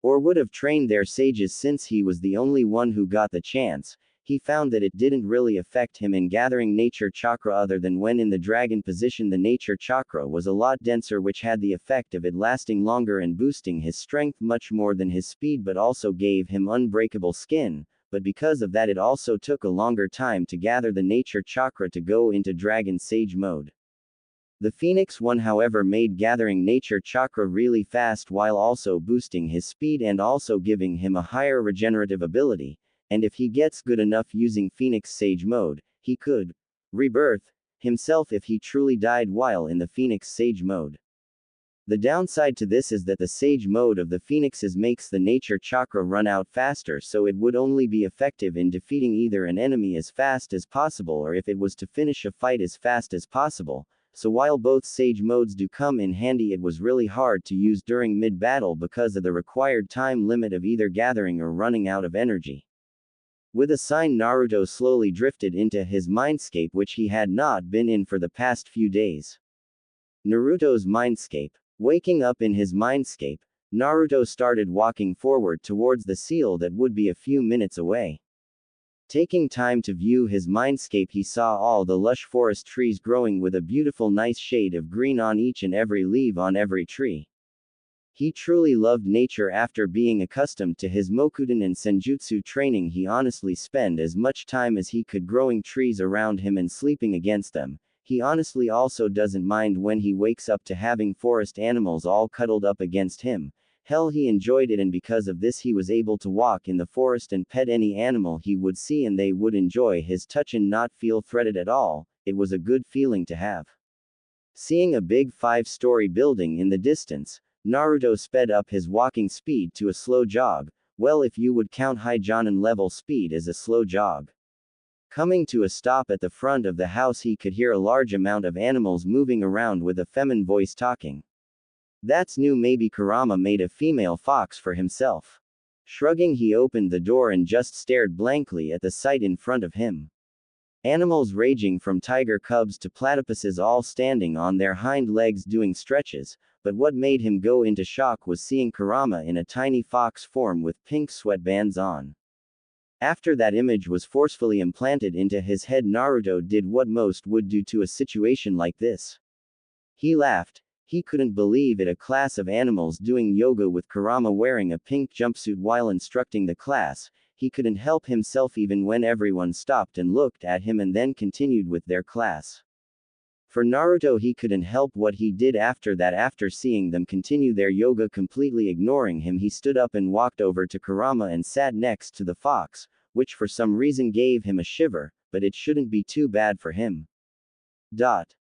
or would have trained their sages, since he was the only one who got the chance, he found that it didn't really affect him in gathering nature chakra other than when in the dragon position the nature chakra was a lot denser, which had the effect of it lasting longer and boosting his strength much more than his speed, but also gave him unbreakable skin, but because of that it also took a longer time to gather the nature chakra to go into dragon sage mode. The Phoenix one, however, made gathering nature chakra really fast while also boosting his speed and also giving him a higher regenerative ability, and if he gets good enough using Phoenix Sage mode, he could rebirth himself if he truly died while in the Phoenix Sage mode. The downside to this is that the Sage mode of the Phoenixes makes the nature chakra run out faster, so it would only be effective in defeating either an enemy as fast as possible or if it was to finish a fight as fast as possible. So while both Sage modes do come in handy, it was really hard to use during mid-battle because of the required time limit of either gathering or running out of energy. With a sign, Naruto slowly drifted into his mindscape, which he had not been in for the past few days. Naruto's mindscape. Waking up in his mindscape, Naruto started walking forward towards the seal that would be a few minutes away. Taking time to view his mindscape, he saw all the lush forest trees growing with a beautiful nice shade of green on each and every leaf on every tree. He truly loved nature. After being accustomed to his Mokuden and Senjutsu training, he honestly spent as much time as he could growing trees around him and sleeping against them. He honestly also doesn't mind when he wakes up to having forest animals all cuddled up against him. Hell, he enjoyed it, and because of this he was able to walk in the forest and pet any animal he would see and they would enjoy his touch and not feel threatened at all. It was a good feeling to have. Seeing a big 5-story building in the distance, Naruto sped up his walking speed to a slow jog. Well, if you would count high Jonin level speed as a slow jog. Coming to a stop at the front of the house, he could hear a large amount of animals moving around with a feminine voice talking. That's new, maybe Kurama made a female fox for himself. Shrugging, he opened the door and just stared blankly at the sight in front of him. Animals ranging from tiger cubs to platypuses all standing on their hind legs doing stretches, but what made him go into shock was seeing Kurama in a tiny fox form with pink sweatbands on. After that image was forcefully implanted into his head, Naruto did what most would do to a situation like this. He laughed. He couldn't believe it, a class of animals doing yoga with Kurama wearing a pink jumpsuit while instructing the class. He couldn't help himself even when everyone stopped and looked at him and then continued with their class. For Naruto, he couldn't help what he did after that. After seeing them continue their yoga completely ignoring him, he stood up and walked over to Kurama and sat next to the fox, which for some reason gave him a shiver, but it shouldn't be too bad for him.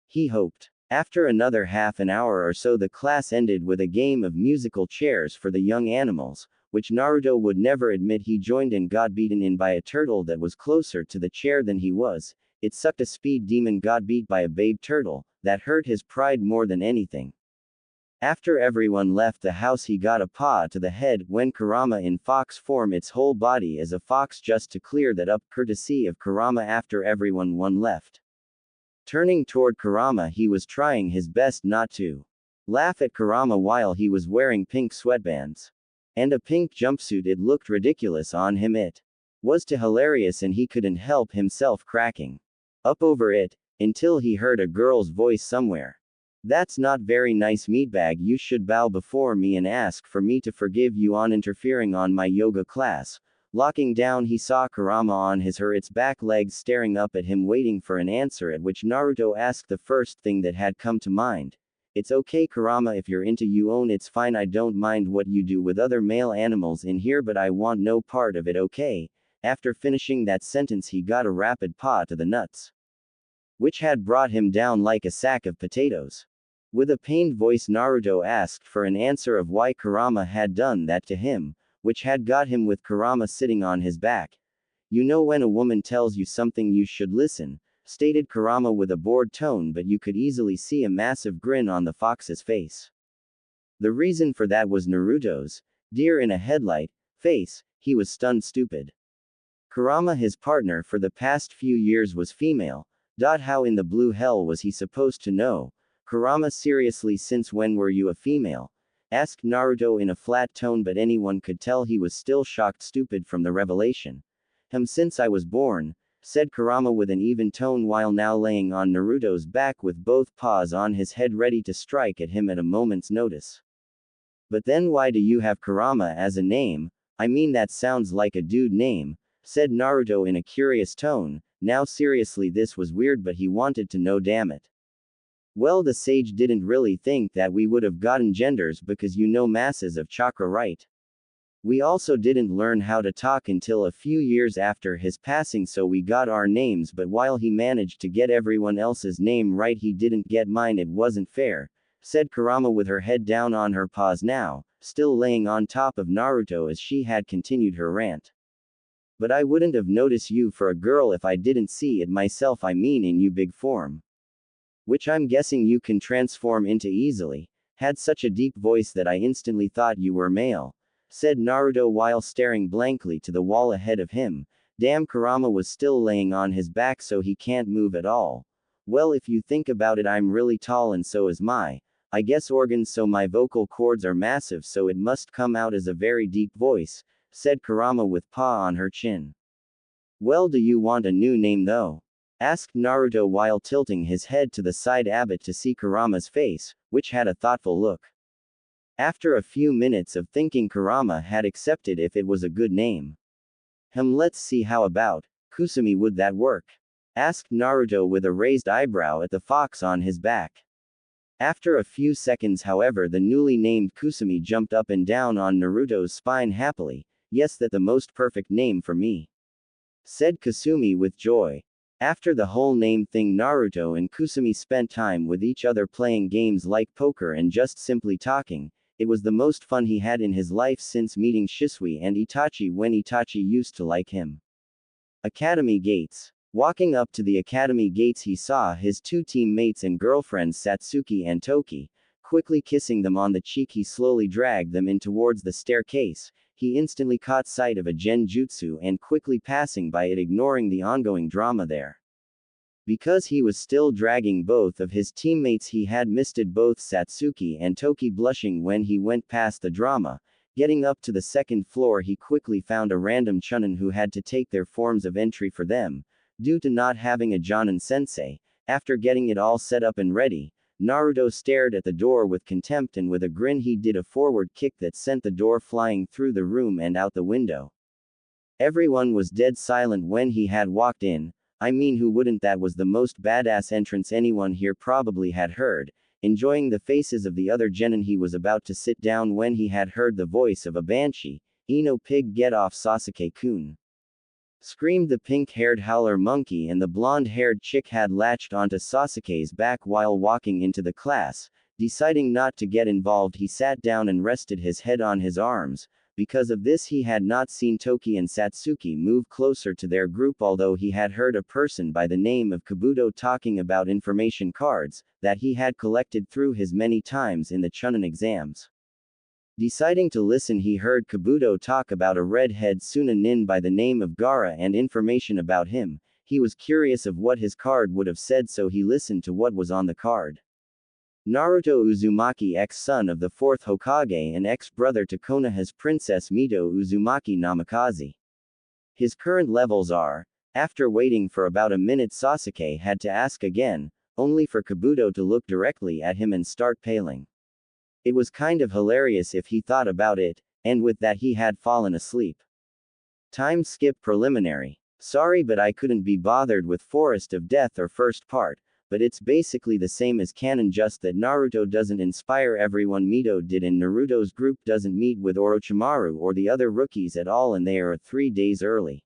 He hoped. After another half an hour or so, the class ended with a game of musical chairs for the young animals, which Naruto would never admit he joined and got beaten in by a turtle that was closer to the chair than he was. It sucked. A speed demon got beat by a babe turtle. That hurt his pride more than anything. After everyone left the house, he got a paw to the head when Kurama in fox form, its whole body as a fox, just to clear that up, courtesy of Kurama. After everyone left, turning toward Kurama, he was trying his best not to laugh at Kurama while he was wearing pink sweatbands and a pink jumpsuit. It looked ridiculous on him. It was too hilarious and he couldn't help himself cracking up over it, until he heard a girl's voice somewhere. That's not very nice, meatbag. You should bow before me and ask for me to forgive you on interfering on my yoga class. Locking down, he saw Kurama on its back legs staring up at him, waiting for an answer, at which Naruto asked the first thing that had come to mind. It's okay, Kurama, if you're into you own, it's fine. I don't mind what you do with other male animals in here, but I want no part of it, okay? After finishing that sentence, he got a rapid paw to the nuts, which had brought him down like a sack of potatoes. With a pained voice, Naruto asked for an answer of why Kurama had done that to him, which had got him with Kurama sitting on his back. You know, when a woman tells you something, you should listen, stated Kurama with a bored tone, but you could easily see a massive grin on the fox's face. The reason for that was Naruto's deer in a headlight face. He was stunned stupid. Kurama, his partner for the past few years, was female. How in the blue hell was he supposed to know? Kurama, seriously, since when were you a female? Asked Naruto in a flat tone, but anyone could tell he was still shocked stupid from the revelation. Since I was born, said Kurama with an even tone while now laying on Naruto's back with both paws on his head ready to strike at him at a moment's notice. But then why do you have Kurama as a name? I mean that sounds like a dude name, said Naruto in a curious tone. Now seriously, this was weird, but he wanted to know, damn it. Well, the sage didn't really think that we would have gotten genders because you know masses of chakra, right? We also didn't learn how to talk until a few years after his passing, so we got our names, but while he managed to get everyone else's name right, he didn't get mine. It wasn't fair, said Kurama with her head down on her paws now, still laying on top of Naruto as she had continued her rant. But I wouldn't have noticed you for a girl if I didn't see it myself, I mean in you big form. Which I'm guessing you can transform into easily. Had such a deep voice that I instantly thought you were male, said Naruto while staring blankly to the wall ahead of him. Damn, Kurama was still laying on his back so he can't move at all. Well, if you think about it, I'm really tall and so is I guess organs, so my vocal cords are massive, so it must come out as a very deep voice, said Kurama with paw on her chin. Well, do you want a new name though? Asked Naruto while tilting his head to the side Abbott to see Kurama's face, which had a thoughtful look. After a few minutes of thinking, Kurama had accepted if it was a good name. Let's see, how about Kusumi, would that work? Asked Naruto with a raised eyebrow at the fox on his back. After a few seconds, however, the newly named Kusumi jumped up and down on Naruto's spine happily. Yes, that's the most perfect name for me, said Kusumi with joy. After the whole name thing, Naruto and Kusumi spent time with each other playing games like poker and just simply talking. It was the most fun he had in his life since meeting Shisui and Itachi when Itachi used to like him. Academy gates. Walking up to the academy gates, he saw his two teammates and girlfriends Satsuki and Toki. Quickly kissing them on the cheek, he slowly dragged them in towards the staircase. He instantly caught sight of a genjutsu and quickly passing by it, ignoring the ongoing drama there. Because he was still dragging both of his teammates, he had missed both Satsuki and Toki blushing when he went past the drama. Getting up to the second floor, he quickly found a random chunin who had to take their forms of entry for them, due to not having a Jonin sensei. After getting it all set up and ready, Naruto stared at the door with contempt, and with a grin he did a forward kick that sent the door flying through the room and out the window. Everyone was dead silent when he had walked in. I mean, who wouldn't? That was the most badass entrance anyone here probably had heard. Enjoying the faces of the other genin, he was about to sit down when he had heard the voice of a banshee. "Ino pig, get off Sasuke-kun!" screamed the pink-haired howler monkey, and the blonde-haired chick had latched onto Sasuke's back while walking into the class. Deciding not to get involved, he sat down and rested his head on his arms. Because of this, he had not seen Toki and Satsuki move closer to their group, although he had heard a person by the name of Kabuto talking about information cards that he had collected through his many times in the Chunin exams. Deciding to listen, he heard Kabuto talk about a red-head Sunanin by the name of Gaara and information about him. He was curious of what his card would have said, so he listened to what was on the card. Naruto Uzumaki, ex-son of the 4th Hokage and ex-brother to Konoha's Princess Mito Uzumaki Namikaze. His current levels are. After waiting for about a minute, Sasuke had to ask again, only for Kabuto to look directly at him and start paling. It was kind of hilarious if he thought about it, and with that he had fallen asleep. Time skip preliminary. Sorry, but I couldn't be bothered with Forest of Death or first part, but it's basically the same as canon, just that Naruto doesn't inspire everyone Mito did, and Naruto's group doesn't meet with Orochimaru or the other rookies at all, and they are 3 days early.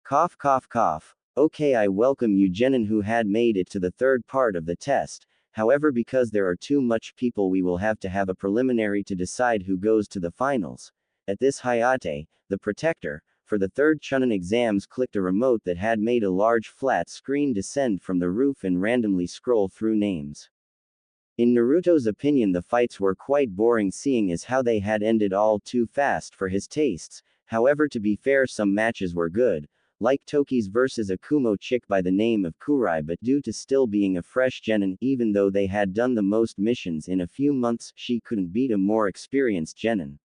Cough cough cough. Okay, I welcome you genin who had made it to the third part of the test. However, because there are too much people, we will have to have a preliminary to decide who goes to the finals. At this, Hayate, the protector, for the third Chunin exams, clicked a remote that had made a large flat screen descend from the roof and randomly scroll through names. In Naruto's opinion, the fights were quite boring, seeing as how they had ended all too fast for his tastes. However, to be fair, some matches were good, like Toki's versus a Kumo chick by the name of Kurai, but due to still being a fresh genin, even though they had done the most missions in a few months, she couldn't beat a more experienced genin.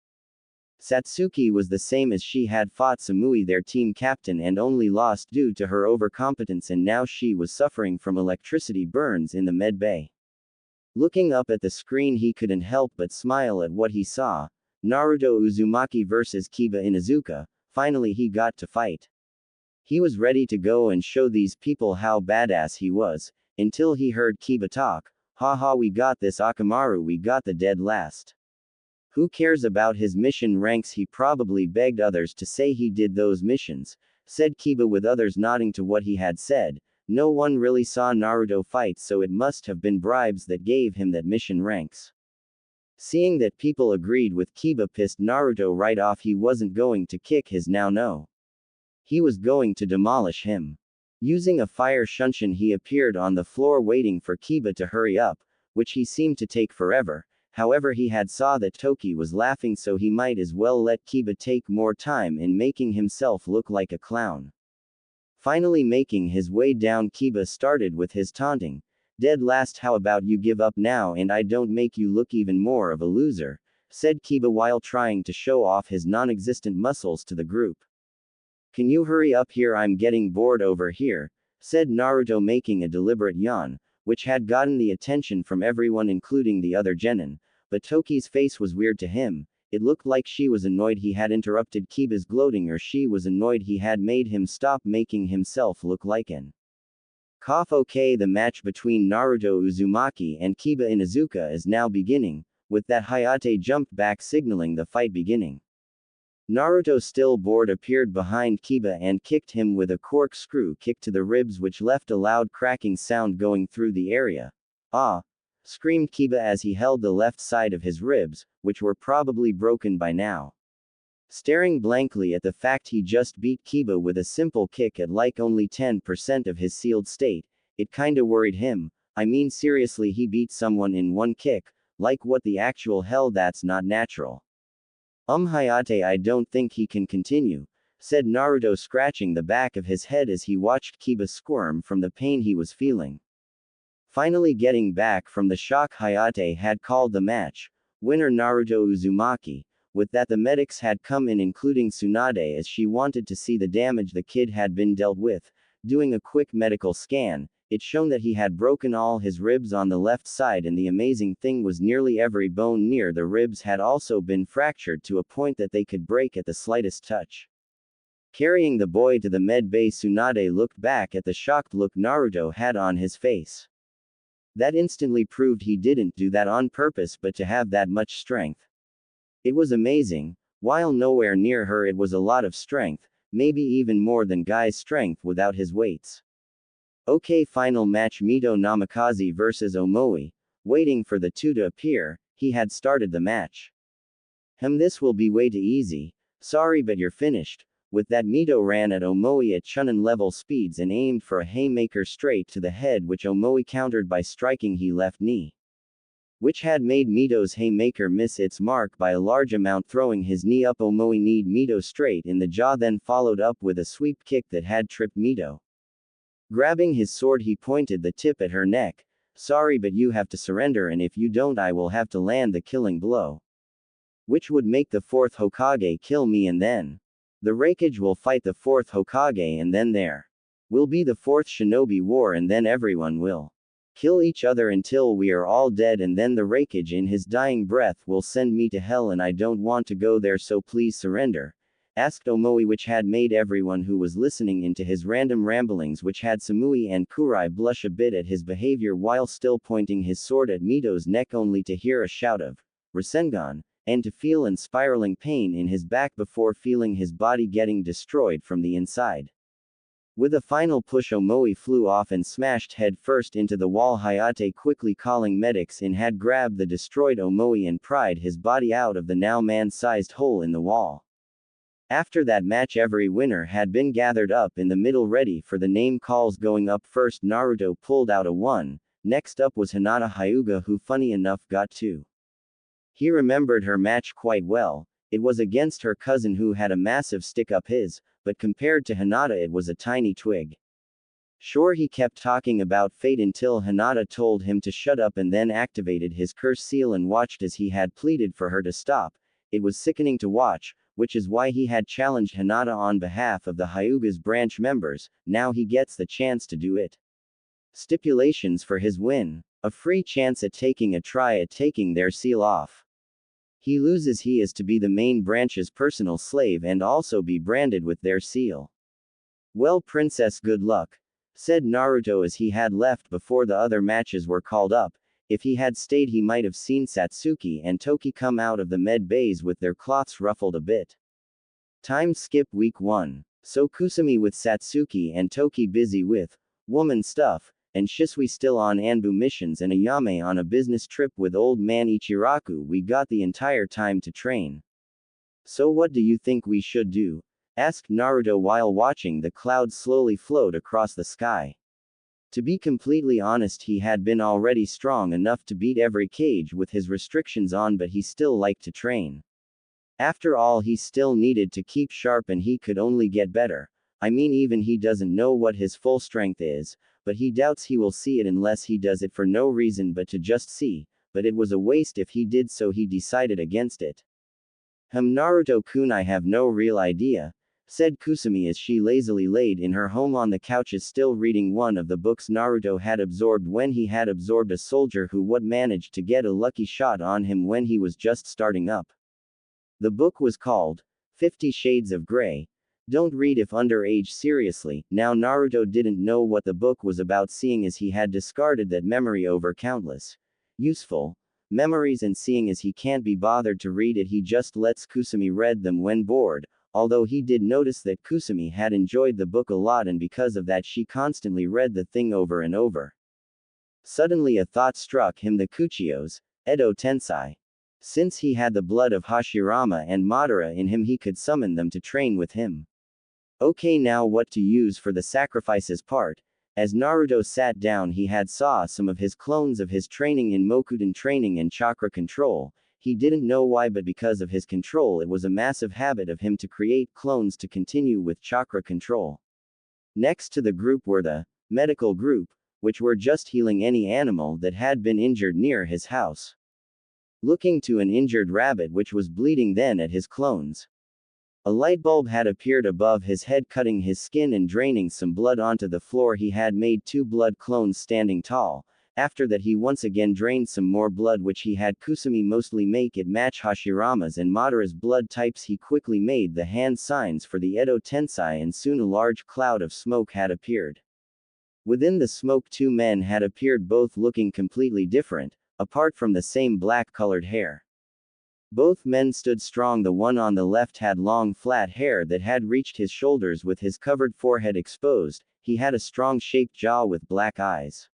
Satsuki was the same as she had fought Samui, their team captain, and only lost due to her overcompetence, and now she was suffering from electricity burns in the med bay. Looking up at the screen, he couldn't help but smile at what he saw. Naruto Uzumaki versus Kiba Inuzuka. Finally he got to fight. He was ready to go and show these people how badass he was, until he heard Kiba talk. Haha, we got this Akamaru, we got the dead last. Who cares about his mission ranks? He probably begged others to say he did those missions, said Kiba, with others nodding to what he had said. No one really saw Naruto fight, so it must have been bribes that gave him that mission ranks. Seeing that people agreed with Kiba pissed Naruto right off. He wasn't going to kick his now no. He was going to demolish him. Using a fire shunshin, he appeared on the floor waiting for Kiba to hurry up, which he seemed to take forever. However, he had saw that Toki was laughing, so he might as well let Kiba take more time in making himself look like a clown. Finally making his way down, Kiba started with his taunting. Dead last, how about you give up now and I don't make you look even more of a loser, said Kiba while trying to show off his non-existent muscles to the group. Can you hurry up here? I'm getting bored over here, said Naruto, making a deliberate yawn, which had gotten the attention from everyone including the other genin. But Toki's face was weird to him. It looked like she was annoyed he had interrupted Kiba's gloating, or she was annoyed he had made him stop making himself look like an cough. Okay, the match between Naruto Uzumaki and Kiba Inuzuka is now beginning. With that, Hayate jumped back, signaling the fight beginning. Naruto, still bored, appeared behind Kiba and kicked him with a corkscrew kick to the ribs, which left a loud cracking sound going through the area. Ah! Screamed Kiba as he held the left side of his ribs, which were probably broken by now. Staring blankly at the fact he just beat Kiba with a simple kick at like only 10% of his sealed state, it kinda worried him. I mean, seriously, he beat someone in one kick? Like, what the actual hell? That's not natural. Hayate, I don't think he can continue, said Naruto, scratching the back of his head as he watched Kiba squirm from the pain he was feeling. Finally getting back from the shock, Hayate had called the match winner Naruto Uzumaki. With that, the medics had come in, including Tsunade, as she wanted to see the damage the kid had been dealt with. Doing a quick medical scan, it shown that he had broken all his ribs on the left side, and the amazing thing was nearly every bone near the ribs had also been fractured to a point that they could break at the slightest touch. Carrying the boy to the med bay, Tsunade looked back at the shocked look Naruto had on his face. That instantly proved he didn't do that on purpose, but to have that much strength. It was amazing. While nowhere near her, it was a lot of strength, maybe even more than Guy's strength without his weights. Okay, final match, Mito Namikaze versus Omoi. Waiting for the two to appear, he had started the match. This will be way too easy. Sorry, but you're finished. With that, Mito ran at Omoi at Chunin level speeds and aimed for a haymaker straight to the head, which Omoi countered by striking his left knee, which had made Mito's haymaker miss its mark by a large amount. Throwing his knee up, Omoi kneed Mito straight in the jaw, then followed up with a sweep kick that had tripped Mito. Grabbing his sword, he pointed the tip at her neck. Sorry, but you have to surrender, and if you don't, I will have to land the killing blow, which would make the fourth Hokage kill me, and then the Raikage will fight the fourth Hokage, and then there will be the fourth Shinobi War, and then everyone will kill each other until we are all dead, and then the Raikage in his dying breath will send me to hell, and I don't want to go there, so please surrender, asked Omoi, which had made everyone who was listening into his random ramblings, which had Samui and Kurai blush a bit at his behavior while still pointing his sword at Mito's neck, only to hear a shout of Rasengan, and to feel an spiraling pain in his back before feeling his body getting destroyed from the inside. With a final push, Omoi flew off and smashed head first into the wall. Hayate, quickly calling medics in, had grabbed the destroyed Omoi and pried his body out of the now man-sized hole in the wall. After that match, every winner had been gathered up in the middle, ready for the name calls. Going up first, Naruto pulled out a 1. Next up was Hinata Hyuga, who funny enough got 2. He remembered her match quite well. It was against her cousin, who had a massive stick up his, but compared to Hinata it was a tiny twig. Sure, he kept talking about fate until Hinata told him to shut up, and then activated his curse seal and watched as he had pleaded for her to stop. it was sickening to watch, which is why he had challenged Hinata on behalf of the Hyuga's branch members. Now he gets the chance to do it. Stipulations for his win. A free chance at taking a try at taking their seal off. He loses, he is to be the main branch's personal slave and also be branded with their seal. Well, princess, good luck, said Naruto as he had left before the other matches were called up. If he had stayed, he might have seen Satsuki and Toki come out of the med bays with their cloths ruffled a bit. Time skip week 1. So Kusumi with Satsuki and Toki busy with woman stuff, and Shisui still on Anbu missions and Ayame on a business trip with old man Ichiraku. We got the entire time to train. So what do you think we should do? Asked Naruto while watching the clouds slowly float across the sky. To be completely honest, he had been already strong enough to beat every cage with his restrictions on, but he still liked to train. After all, he still needed to keep sharp and he could only get better. I mean, even he doesn't know what his full strength is, but he doubts he will see it unless he does it for no reason but to just see, but it was a waste if he did, so he decided against it. Naruto-kun, I have no real idea, said Kusumi as she lazily laid in her home on the couches still reading one of the books Naruto had absorbed when he had absorbed a soldier who would managed to get a lucky shot on him when he was just starting up. The book was called 50 Shades of Grey. Don't read if underage. Seriously. Now Naruto didn't know what the book was about, seeing as he had discarded that memory over countless useful memories, and seeing as he can't be bothered to read it, he just lets Kusumi read them when bored. Although he did notice that Kusumi had enjoyed the book a lot, and because of that she constantly read the thing over and over. Suddenly a thought struck him: the Kuchiyos, Edo Tensei. Since he had the blood of Hashirama and Madara in him, he could summon them to train with him. Okay, now what to use for the sacrifices part? As Naruto sat down, he had saw some of his clones of his training in Mokudan training and chakra control. He didn't know why, but because of his control, it was a massive habit of him to create clones to continue with chakra control. Next to the group were the medical group, which were just healing any animal that had been injured near his house. Looking to an injured rabbit which was bleeding then at his clones. A light bulb had appeared above his head, cutting his skin and draining some blood onto the floor. He had made 2 blood clones standing tall. After that he once again drained some more blood, which he had Kusumi mostly make it match Hashirama's and Madara's blood types. He quickly made the hand signs for the Edo Tensei, and soon a large cloud of smoke had appeared. Within the smoke 2 men had appeared, both looking completely different, apart from the same black-colored hair. Both men stood strong. The one on the left had long flat hair that had reached his shoulders with his covered forehead exposed. He had a strong-shaped jaw with black eyes.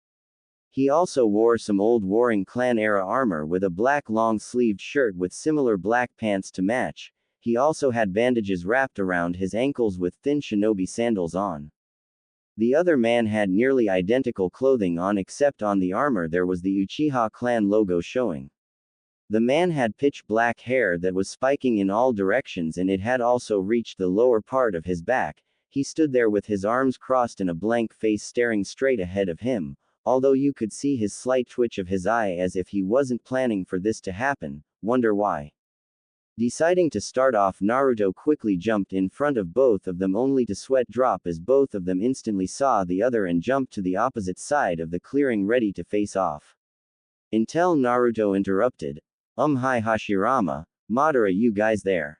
He also wore some old Warring Clan era armor with a black long-sleeved shirt with similar black pants to match. He also had bandages wrapped around his ankles with thin shinobi sandals on. The other man had nearly identical clothing on, except on the armor there was the Uchiha clan logo showing. The man had pitch black hair that was spiking in all directions, and it had also reached the lower part of his back. He stood there with his arms crossed and a blank face staring straight ahead of him, although you could see his slight twitch of his eye as if he wasn't planning for this to happen. Wonder why? Deciding to start off, Naruto quickly jumped in front of both of them, only to sweat drop as both of them instantly saw the other and jumped to the opposite side of the clearing ready to face off. Until Naruto interrupted. Hi Hashirama, Madara, you guys there?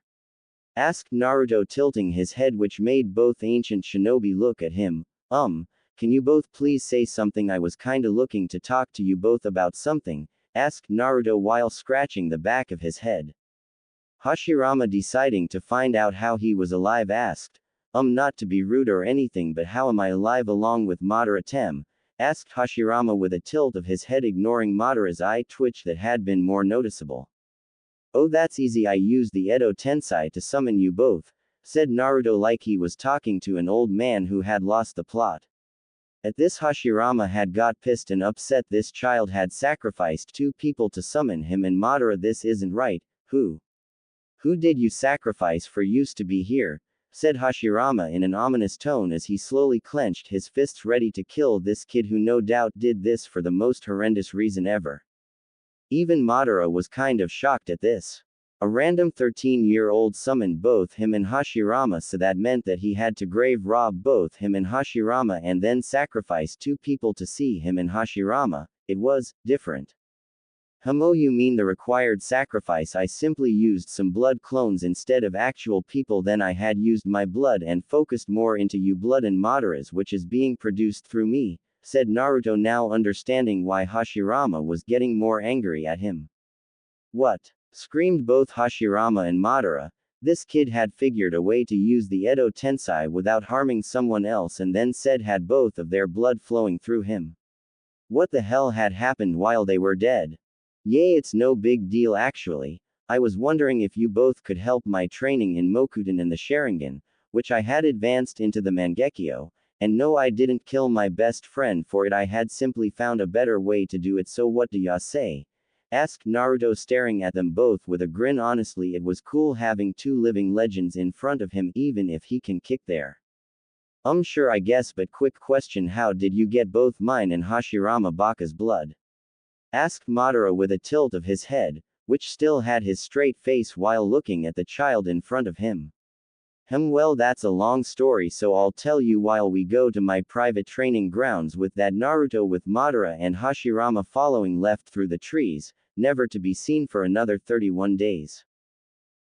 Asked Naruto, tilting his head, which made both ancient shinobi look at him. Can you both please say something? I was kinda looking to talk to you both about something, asked Naruto while scratching the back of his head. Hashirama, deciding to find out how he was alive, asked, not to be rude or anything, but how am I alive along with Madara Tem? Asked Hashirama with a tilt of his head, ignoring Madara's eye twitch that had been more noticeable. Oh, that's easy. I used the Edo Tensei to summon you both, said Naruto like he was talking to an old man who had lost the plot. At this, Hashirama had got pissed and upset. This child had sacrificed 2 people to summon him, and Madara, this isn't right. Who did you sacrifice for used to be here? Said Hashirama in an ominous tone as he slowly clenched his fists ready to kill this kid who no doubt did this for the most horrendous reason ever. Even Madara was kind of shocked at this. A random 13-year-old summoned both him and Hashirama, so that meant that he had to grave rob both him and Hashirama and then sacrifice 2 people to see him and Hashirama. It was different. Oh, you mean the required sacrifice? I simply used some blood clones instead of actual people. Then I had used my blood and focused more into you blood and Madara's, which is being produced through me, said Naruto, now understanding why Hashirama was getting more angry at him. What? Screamed both Hashirama and Madara. This kid had figured a way to use the Edo Tensei without harming someone else, and then said had both of their blood flowing through him. What the hell had happened while they were dead? Yay, it's no big deal actually. I was wondering if you both could help my training in Mokuten and the Sharingan, which I had advanced into the Mangekyo, and no, I didn't kill my best friend for it, I had simply found a better way to do it. So what do ya say? Asked Naruto, staring at them both with a grin. Honestly, it was cool having 2 living legends in front of him, even if he can kick their sure, I guess, but quick question, how did you get both mine and Hashirama Baka's blood? Asked Madara with a tilt of his head, which still had his straight face while looking at the child in front of him. Well, that's a long story, so I'll tell you while we go to my private training grounds. With that, Naruto with Madara and Hashirama following left through the trees, never to be seen for another 31 days.